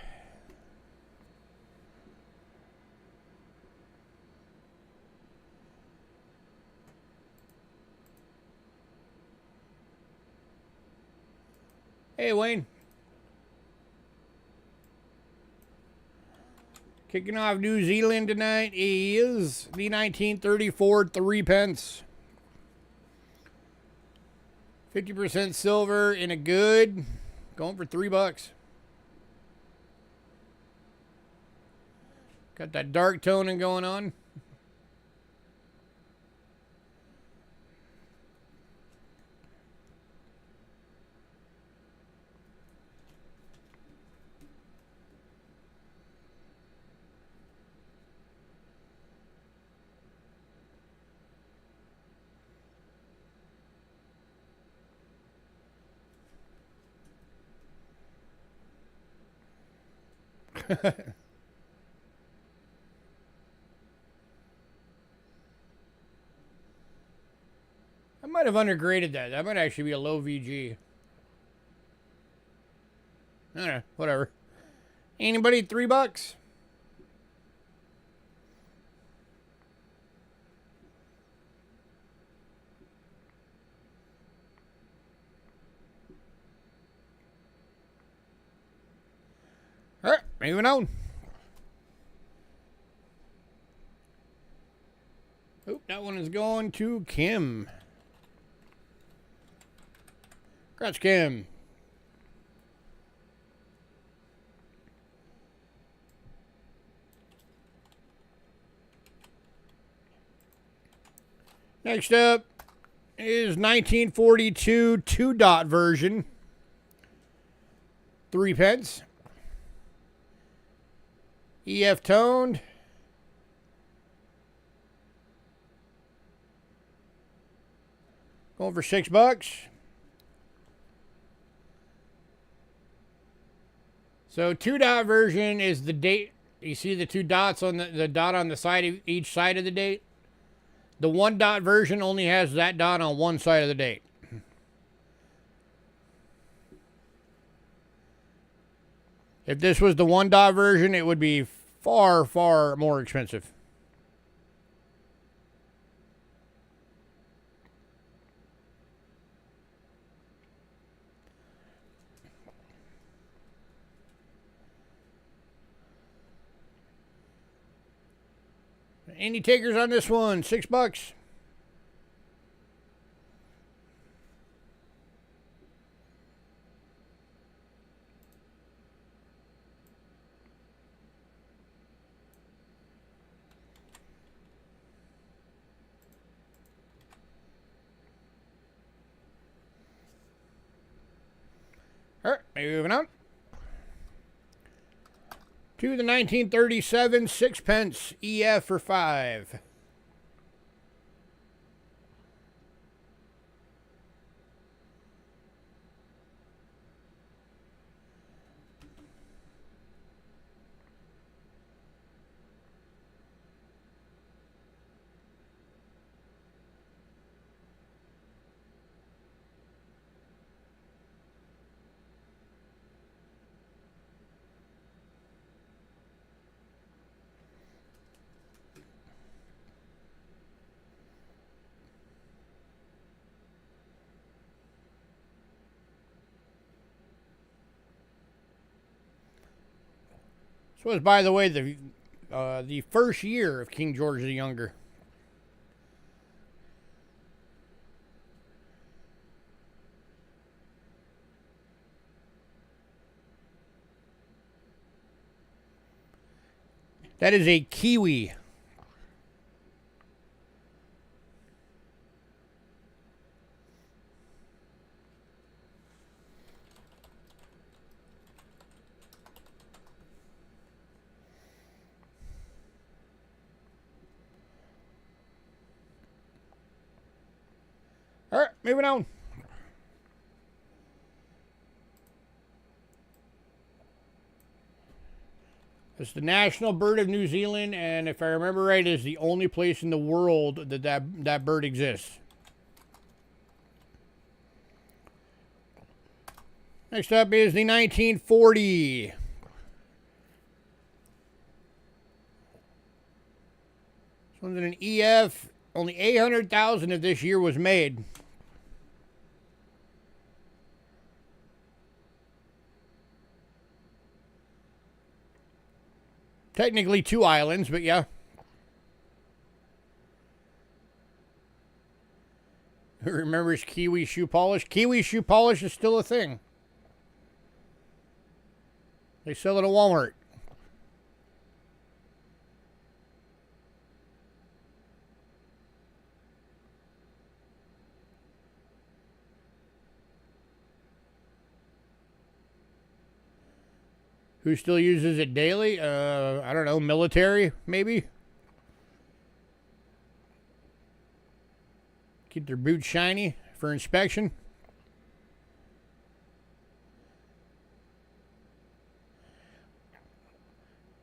Hey, Wayne. Kicking off New Zealand tonight is the 1934 3 pence. 50% silver in a good. Going for $3. Got that dark toning going on. I might have undergraded that. That might actually be a low VG. I don't know. Whatever. Anybody? $3? All right, moving on. Oop, that one is going to Kim. Congrats, Kim. Next up is 1942 2-dot version. 3 pence. EF toned. Going for $6. So 2-dot version is the date. You see the 2 dots on the dot on the side of each side of the date? The 1-dot version only has that dot on one side of the date. If this was the 1-dot version, it would be far, far more expensive. Any takers on this one? $6. All right, moving on to the 1937 6 pence EF for 5. This was, by the way, the first year of King George the Younger. That is a kiwi. All right, moving on. It's the national bird of New Zealand, and if I remember right, it's the only place in the world that bird exists. Next up is the 1940. This one's an EF. Only 800,000 of this year was made. Technically 2 islands, but yeah. Who remembers kiwi shoe polish? Kiwi shoe polish is still a thing. They sell it at Walmart. Who still uses it daily? I don't know, military, maybe? Keep their boots shiny for inspection.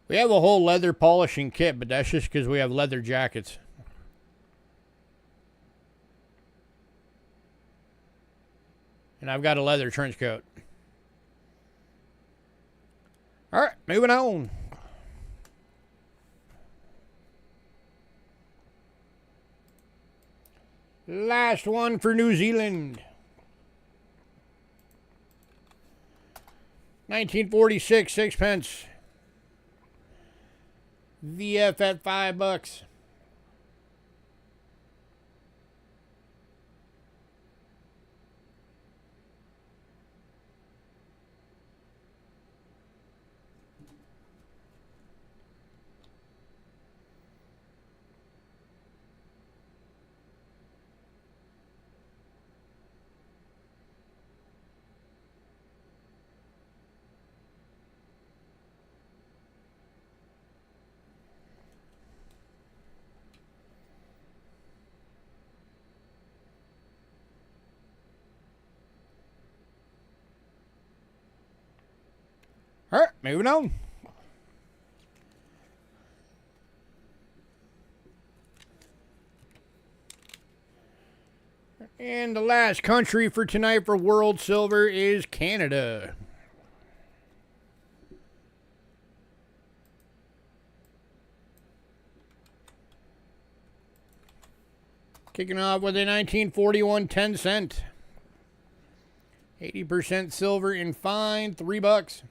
We have a whole leather polishing kit, but that's just because we have leather jackets. And I've got a leather trench coat. All right, moving on. Last one for New Zealand. 1946, 6 pence. VF at $5. All right, moving on. And the last country for tonight for World Silver is Canada. Kicking off with a 1941 10 cent. 80% silver in fine, $3.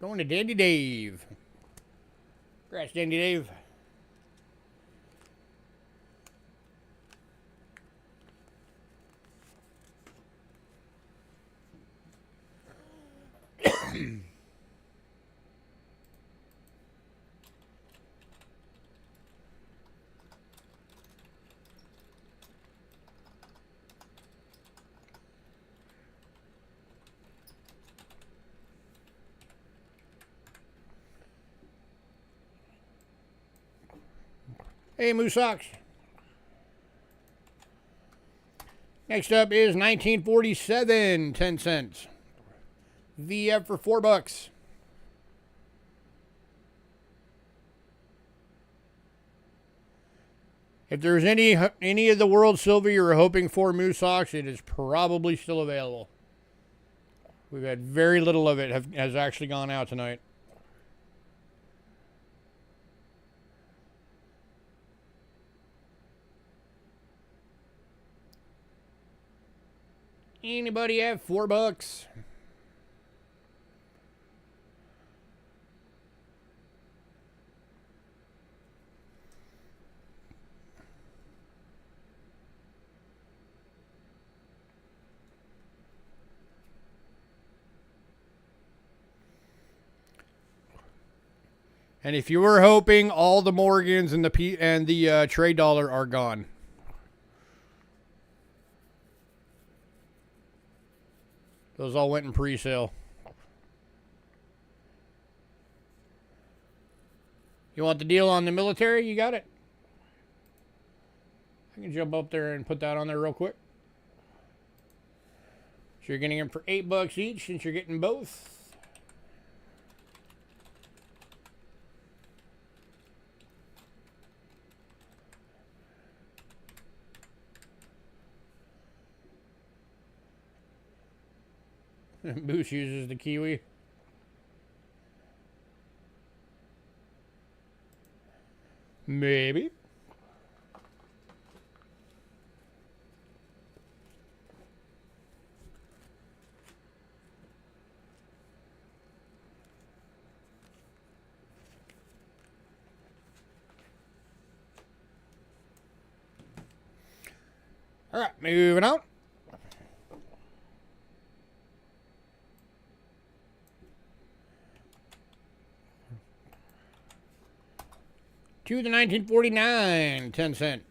Going to Dandy Dave. Congrats, Dandy Dave. Hey, Moose Socks. Next up is 1947, 10 cents. VF for $4. If there's any of the World Silver you were hoping for, Moose Socks, it is probably still available. We've had very little of it has actually gone out tonight. Anybody have $4? And if you were hoping, all the Morgans and the trade dollar are gone. Those all went in pre-sale. You want the deal on the military? You got it. I can jump up there and put that on there real quick. So you're getting them for $8 each since you're getting both. Boost uses the Kiwi. Maybe. All right, moving on. To the 1949, 10 cent.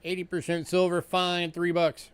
80% silver, fine, $3.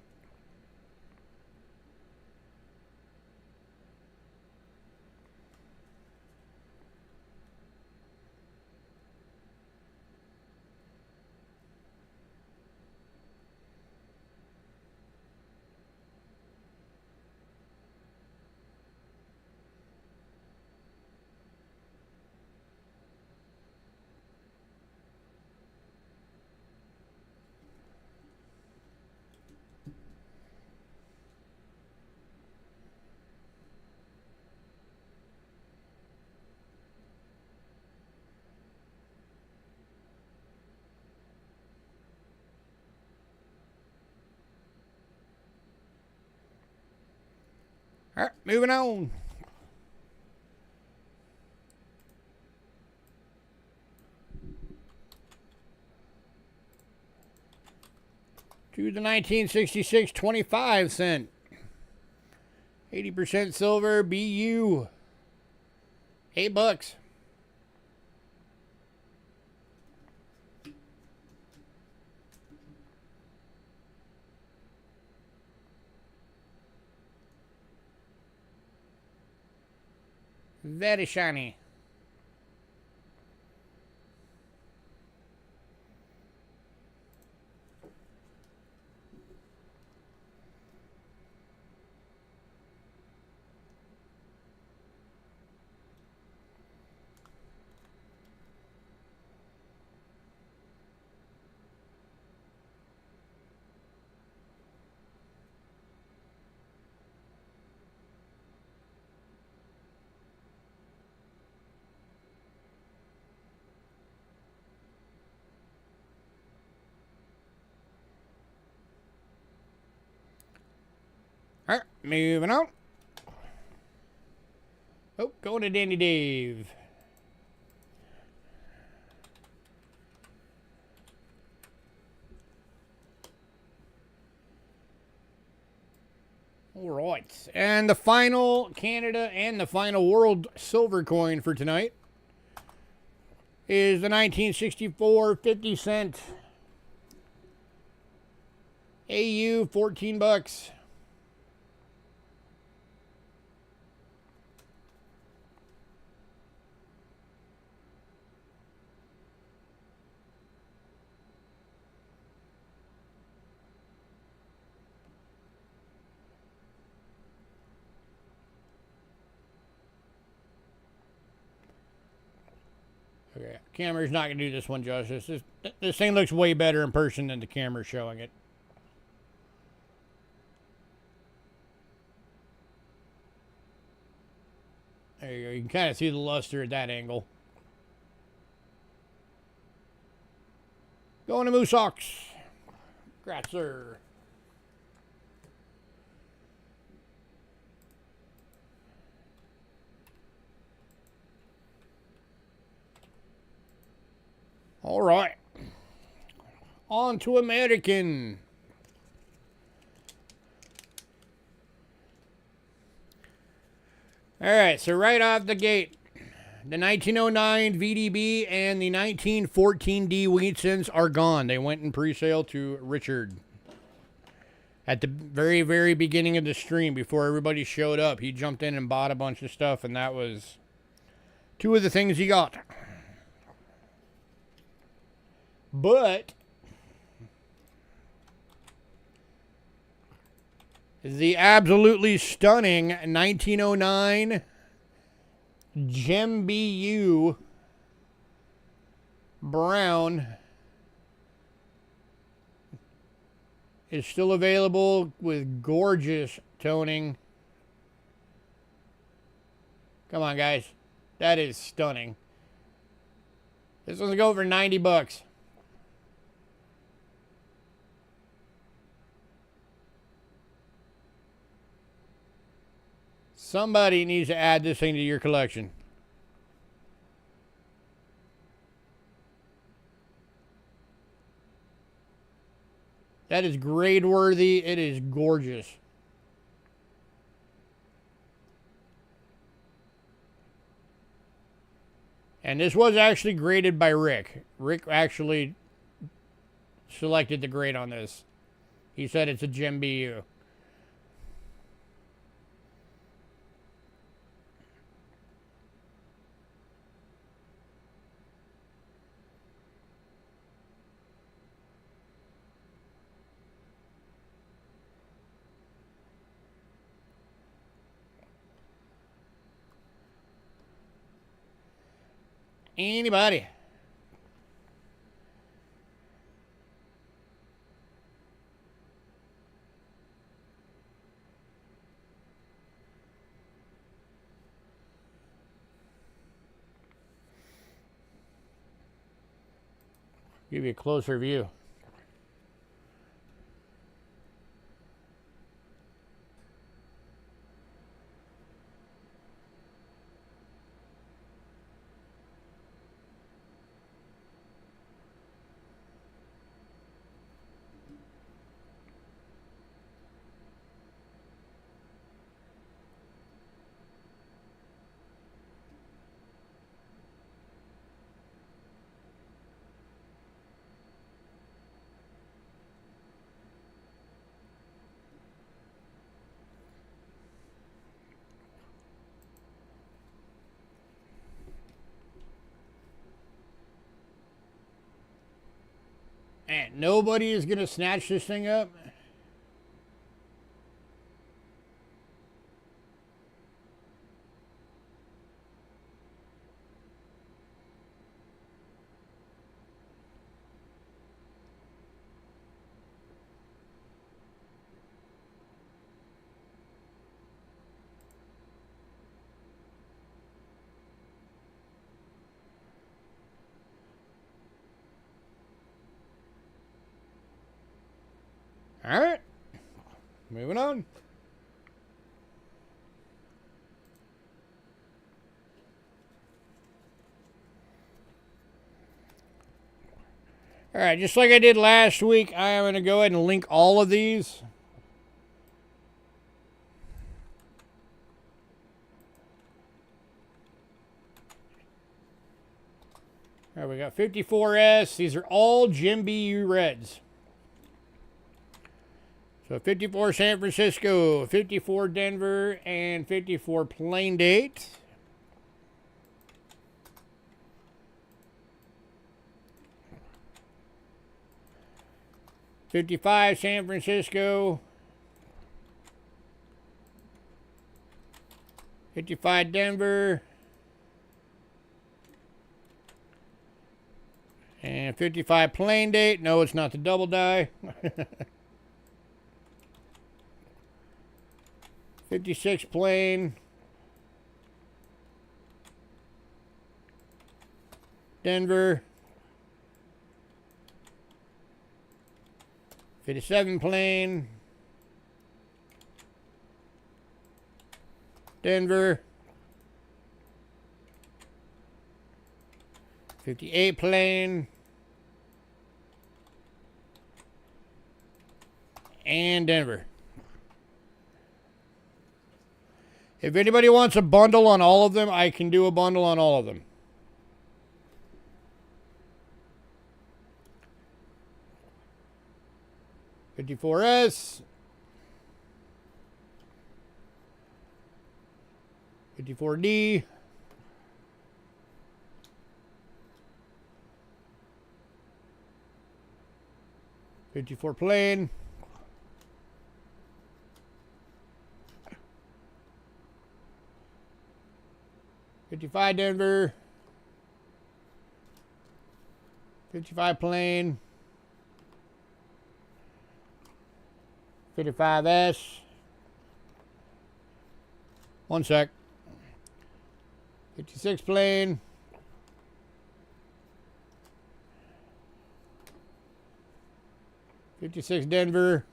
All right, moving on. To the 1966, 25 cent. 80% silver, BU. $8. Very shiny. All right, moving on. Oh, going to Danny Dave. All right, and the final Canada and the final world silver coin for tonight is the 1964 50 cent AU, $14. Okay, camera's not going to do this one justice. This thing looks way better in person than the camera's showing it. There you go. You can kind of see the luster at that angle. Going to Moose Ox. Congrats, sir. All right. On to American. All right, so right off the gate, the 1909 VDB and the 1914 D Wheatsons are gone. They went in pre-sale to Richard. At the very, very beginning of the stream, before everybody showed up, he jumped in and bought a bunch of stuff, and that was two of the things he got. But the absolutely stunning 1909 Gem BU Brown is still available with gorgeous toning. Come on, guys. That is stunning. This one's going for 90 bucks. Somebody needs to add this thing to your collection. That is grade worthy. It is gorgeous. And this was actually graded by Rick. Rick actually selected the grade on this. He said it's a Gem BU. Anybody? Give you a closer view. And nobody is going to snatch this thing up. All right. Moving on. All right, just like I did last week, I am going to go ahead and link all of these. All right, we got 54S. These are all Gem BU Reds. So 54 San Francisco, 54 Denver, and 54 Plain Date. $55 San Francisco, 55 Denver, and 55 Plain Date. No, it's not the double die. 56 plain, Denver, 57 plain, Denver, 58 plain, and Denver. If anybody wants a bundle on all of them, I can do a bundle on all of them. $54S. 54D. 54 plain. 55 Denver. 55 plain. 55S. One sec. 56 plain. 56 Denver.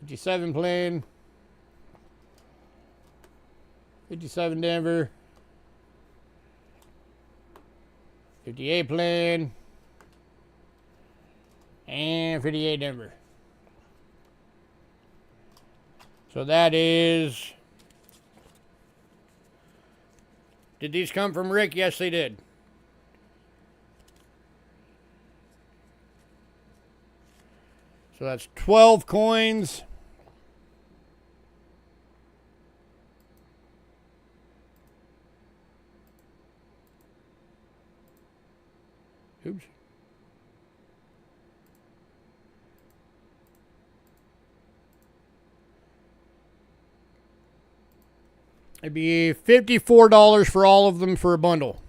57 plain. 57 Denver. 58 plain. And 58 Denver. So that is... Did these come from Rick? Yes, they did. So that's 12 coins. Oops. It'd be $54 for all of them for a bundle.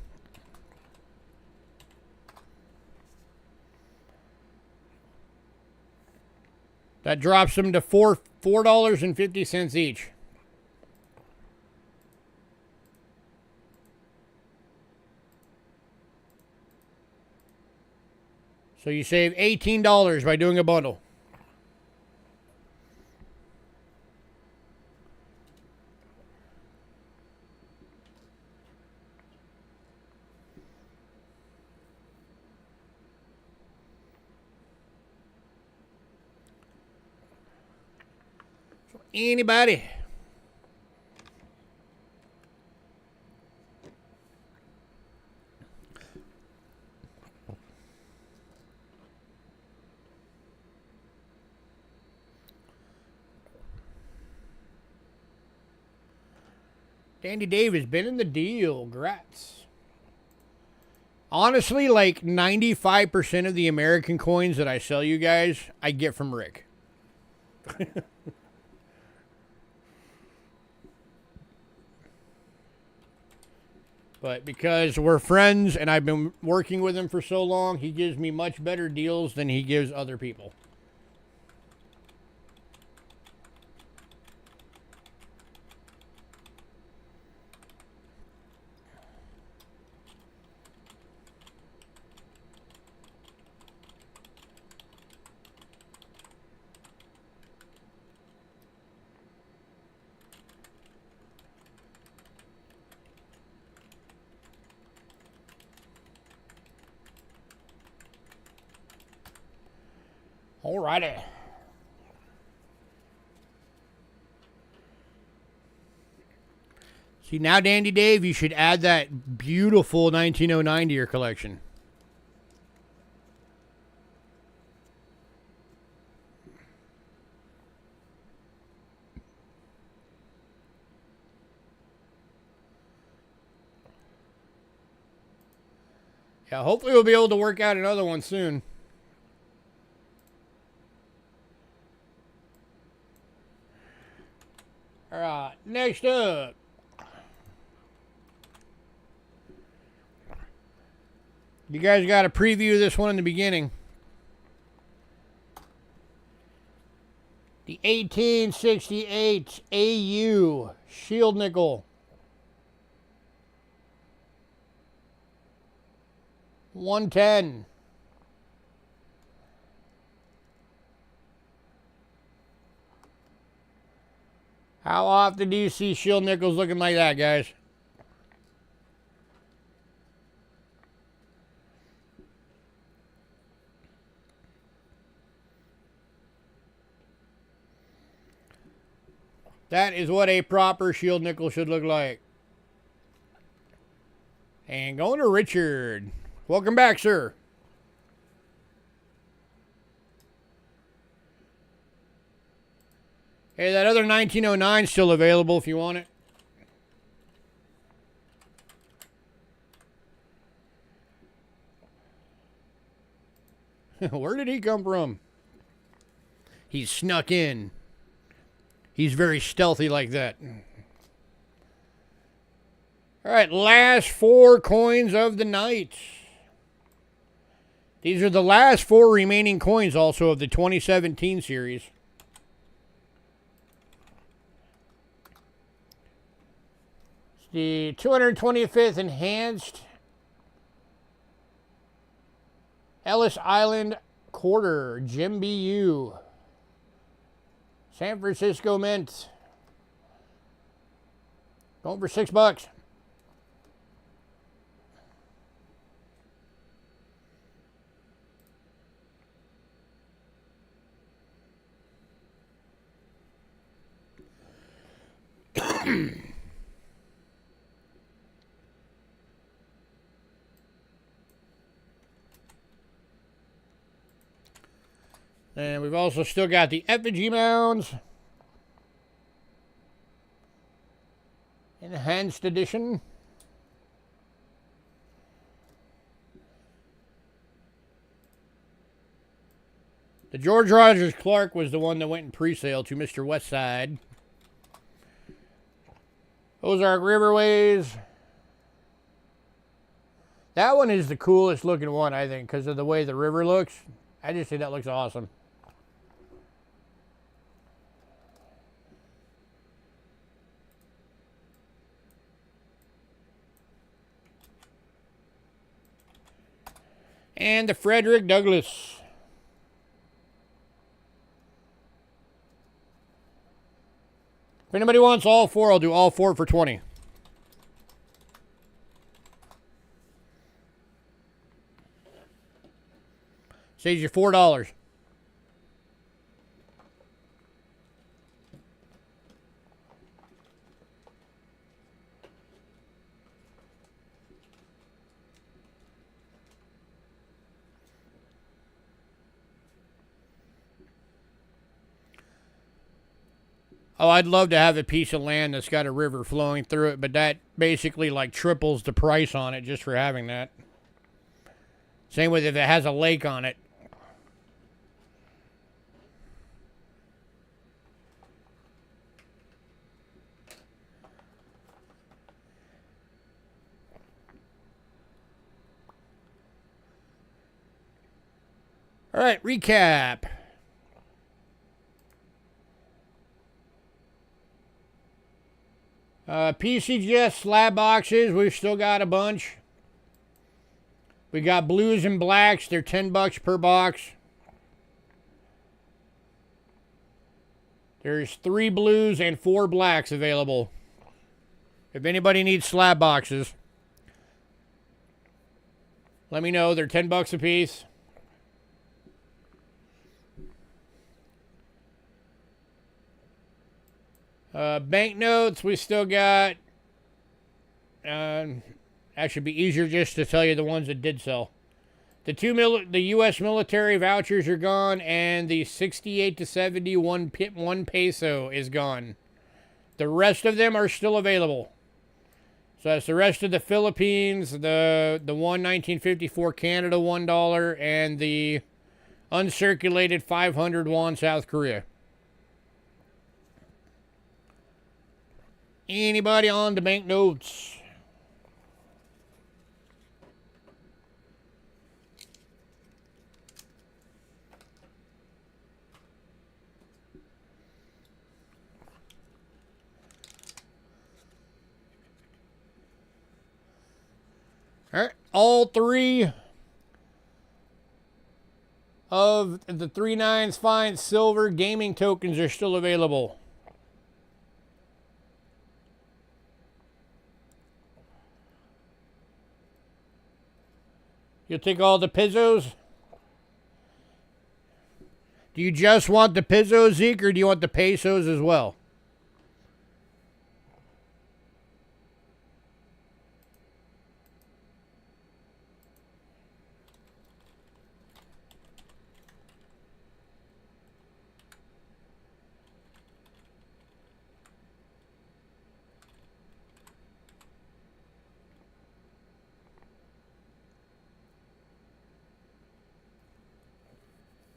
That drops them to $4.50 each. So you save $18 by doing a bundle. Anybody? Dandy Dave has been in the deal. Grats. Honestly, like 95% of the American coins that I sell you guys, I get from Rick. But because we're friends and I've been working with him for so long, he gives me much better deals than he gives other people. Alrighty. See, now, Dandy Dave, you should add that beautiful 1909 to your collection. Yeah, hopefully we'll be able to work out another one soon. All right, next up. You guys got to preview this one in the beginning. The 1868 AU Shield Nickel. 110. How often do you see shield nickels looking like that, guys? That is what a proper shield nickel should look like. And going to Richard. Welcome back, sir. Hey, that other 1909 is still available if you want it. Where did he come from? He's snuck in. He's very stealthy like that. All right, last 4 coins of the night. These are the last 4 remaining coins also of the 2017 series. It's the 225th Enhanced Ellis Island Quarter, Jim BU. San Francisco Mint. Going for $6. And we've also still got the effigy mounds. Enhanced edition. The George Rogers Clark was the one that went in pre-sale to Mr. Westside. Ozark Riverways. That one is the coolest looking one, I think, because of the way the river looks. I just think that looks awesome. And the Frederick Douglass. If anybody wants all 4, I'll do all 4 for 20. Saves you $4. Oh, I'd love to have a piece of land that's got a river flowing through it, but that basically like triples the price on it just for having that. Same with if it has a lake on it. All right, recap. PCGS slab boxes, we've still got a bunch. We got blues and blacks, they're $10 per box. There's 3 blues and 4 blacks available. If anybody needs slab boxes, let me know. They're $10 a piece. Banknotes, we still got. That should be easier just to tell you the ones that did sell. The U.S. military vouchers are gone, and the 68 to 70 one peso is gone. The rest of them are still available. So that's the rest of the Philippines, the 1954 Canada $1, and the uncirculated 500 won South Korea. Anybody on the banknotes? All right, all 3 of the 3/9 fine silver gaming tokens are still available. You'll take all the pizzos? Do you just want the pizzos, Zeke, or do you want the pesos as well?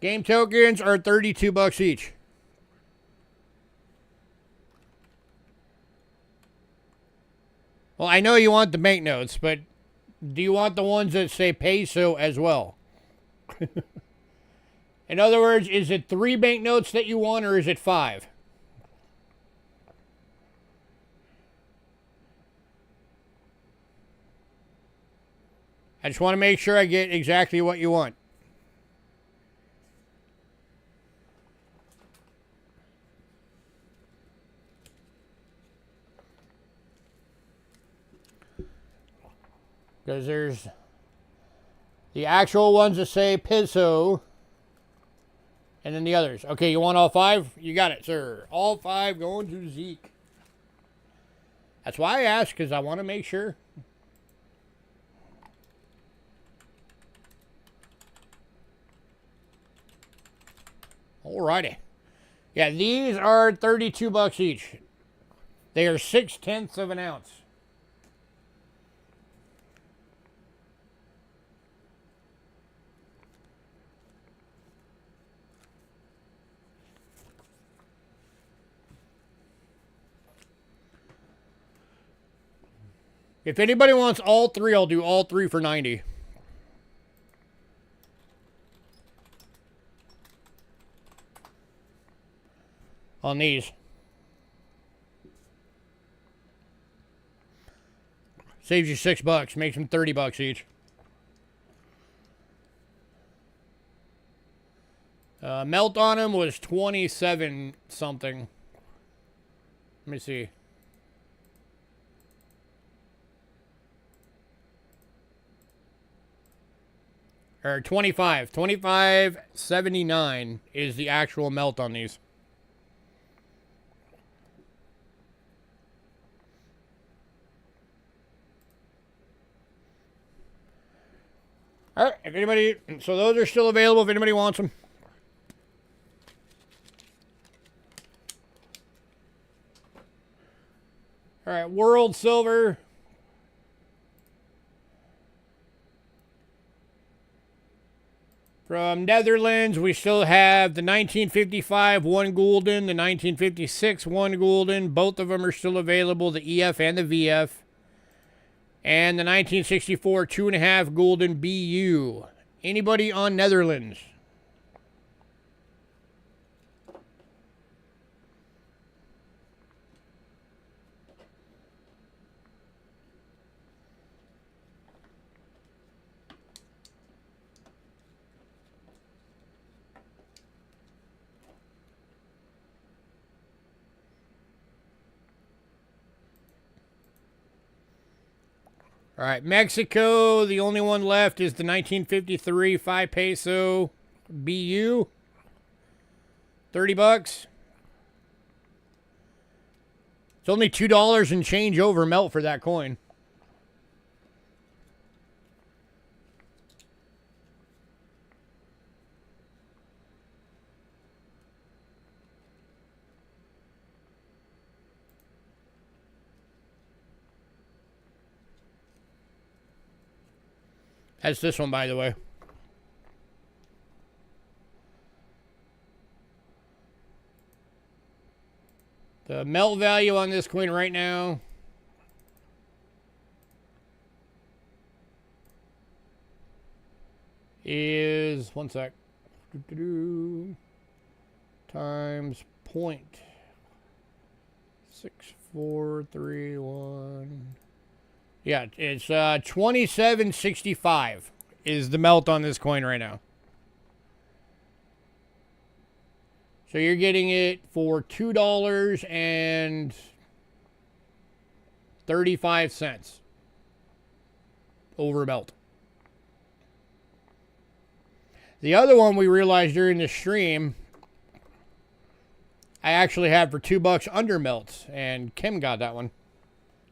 Game tokens are 32 bucks each. Well, I know you want the banknotes, but do you want the ones that say peso as well? In other words, is it 3 banknotes that you want, or is it 5? I just want to make sure I get exactly what you want. Because there's the actual ones that say peso, and then the others. Okay, you want all 5? You got it, sir. All 5 going to Zeke. That's why I asked, because I want to make sure. Alrighty. Yeah, these are 32 bucks each. They are 6/10 of an ounce. If anybody wants all 3, I'll do all 3 for 90. On these. Saves you $6, makes them 30 bucks each. Melt on them was 27 something. Let me see. Or 25. 25.79 is the actual melt on these. All right, if anybody, so those are still available if anybody wants them. All right, World Silver. From Netherlands, we still have the 1955 1 gulden, the 1956 1 gulden. Both of them are still available, the EF and the VF. And the 1964 2.5 gulden BU. Anybody on Netherlands? All right, Mexico, the only one left is the 1953 5 peso BU. 30 bucks. It's only $2 and change over melt for that coin. That's this one, by the way. The melt value on this coin right now is, one sec, times 0.6431. Yeah, it's 27.65 is the melt on this coin right now. So you're getting it for $2.35 over melt. The other one we realized during the stream, I actually had for $2 under melts, and Kim got that one.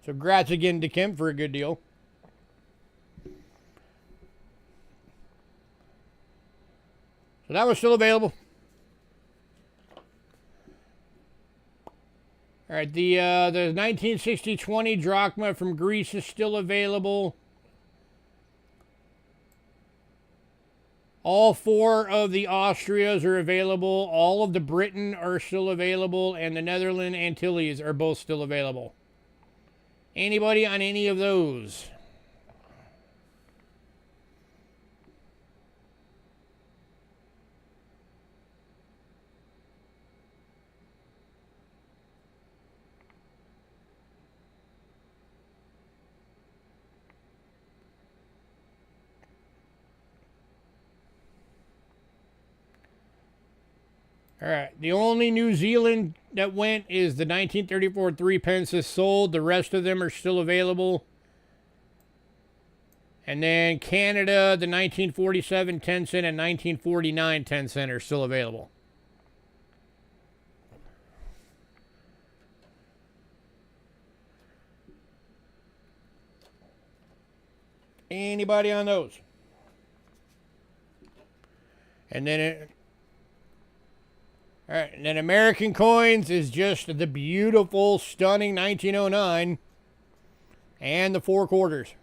So congrats again to Kim for a good deal. So that was still available. All right, the 1960 20 drachma from Greece is still available. All 4 of the Austrias are available. All of the Britain are still available. And the Netherlands Antilles are both still available. Anybody on any of those? All right. The only New Zealand that went is the 1934 3 pence is sold. The rest of them are still available. And then Canada, the 1947 10 cent and 1949 10 cent are still available. Anybody on those? And then all right, and then American Coins is just the beautiful, stunning 1909 and the 4 quarters.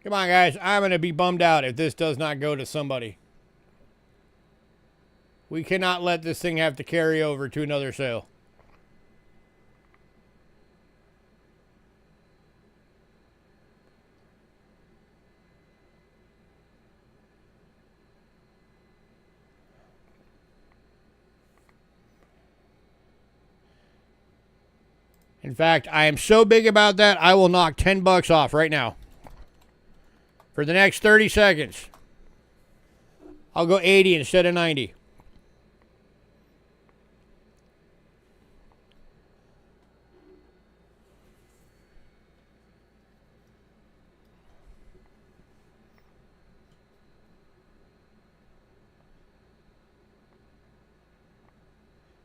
Come on, guys. I'm going to be bummed out if this does not go to somebody. We cannot let this thing have to carry over to another sale. In fact, I am so big about that, I will knock $10 off right now. For the next 30 seconds. I'll go 80 instead of 90.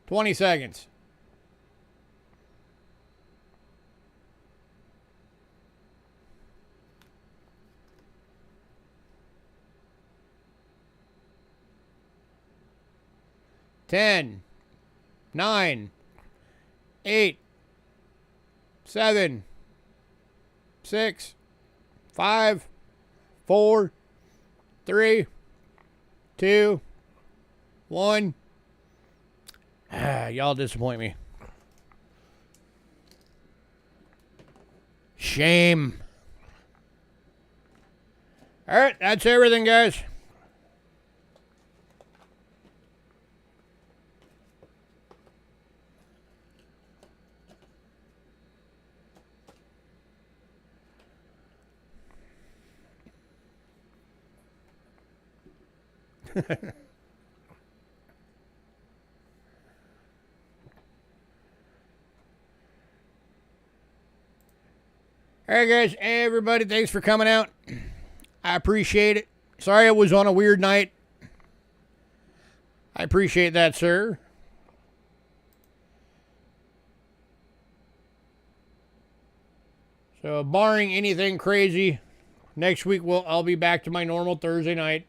$20 seconds. Ten, 9, 8, 7, 6, 5, 4, 3, 2, 1. Y'all disappoint me. Shame. All right, that's everything, guys. All right, guys, everybody, thanks for coming out. I appreciate it. Sorry it was on a weird night. I appreciate that, sir. So, barring anything crazy, next week I'll be back to my normal Thursday night.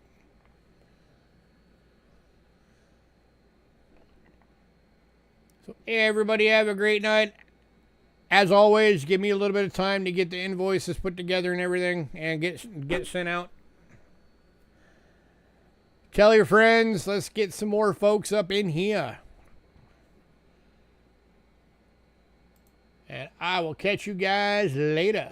So, everybody have a great night. As always, give me a little bit of time to get the invoices put together and everything and get sent out. Tell your friends. Let's get some more folks up in here. And I will catch you guys later.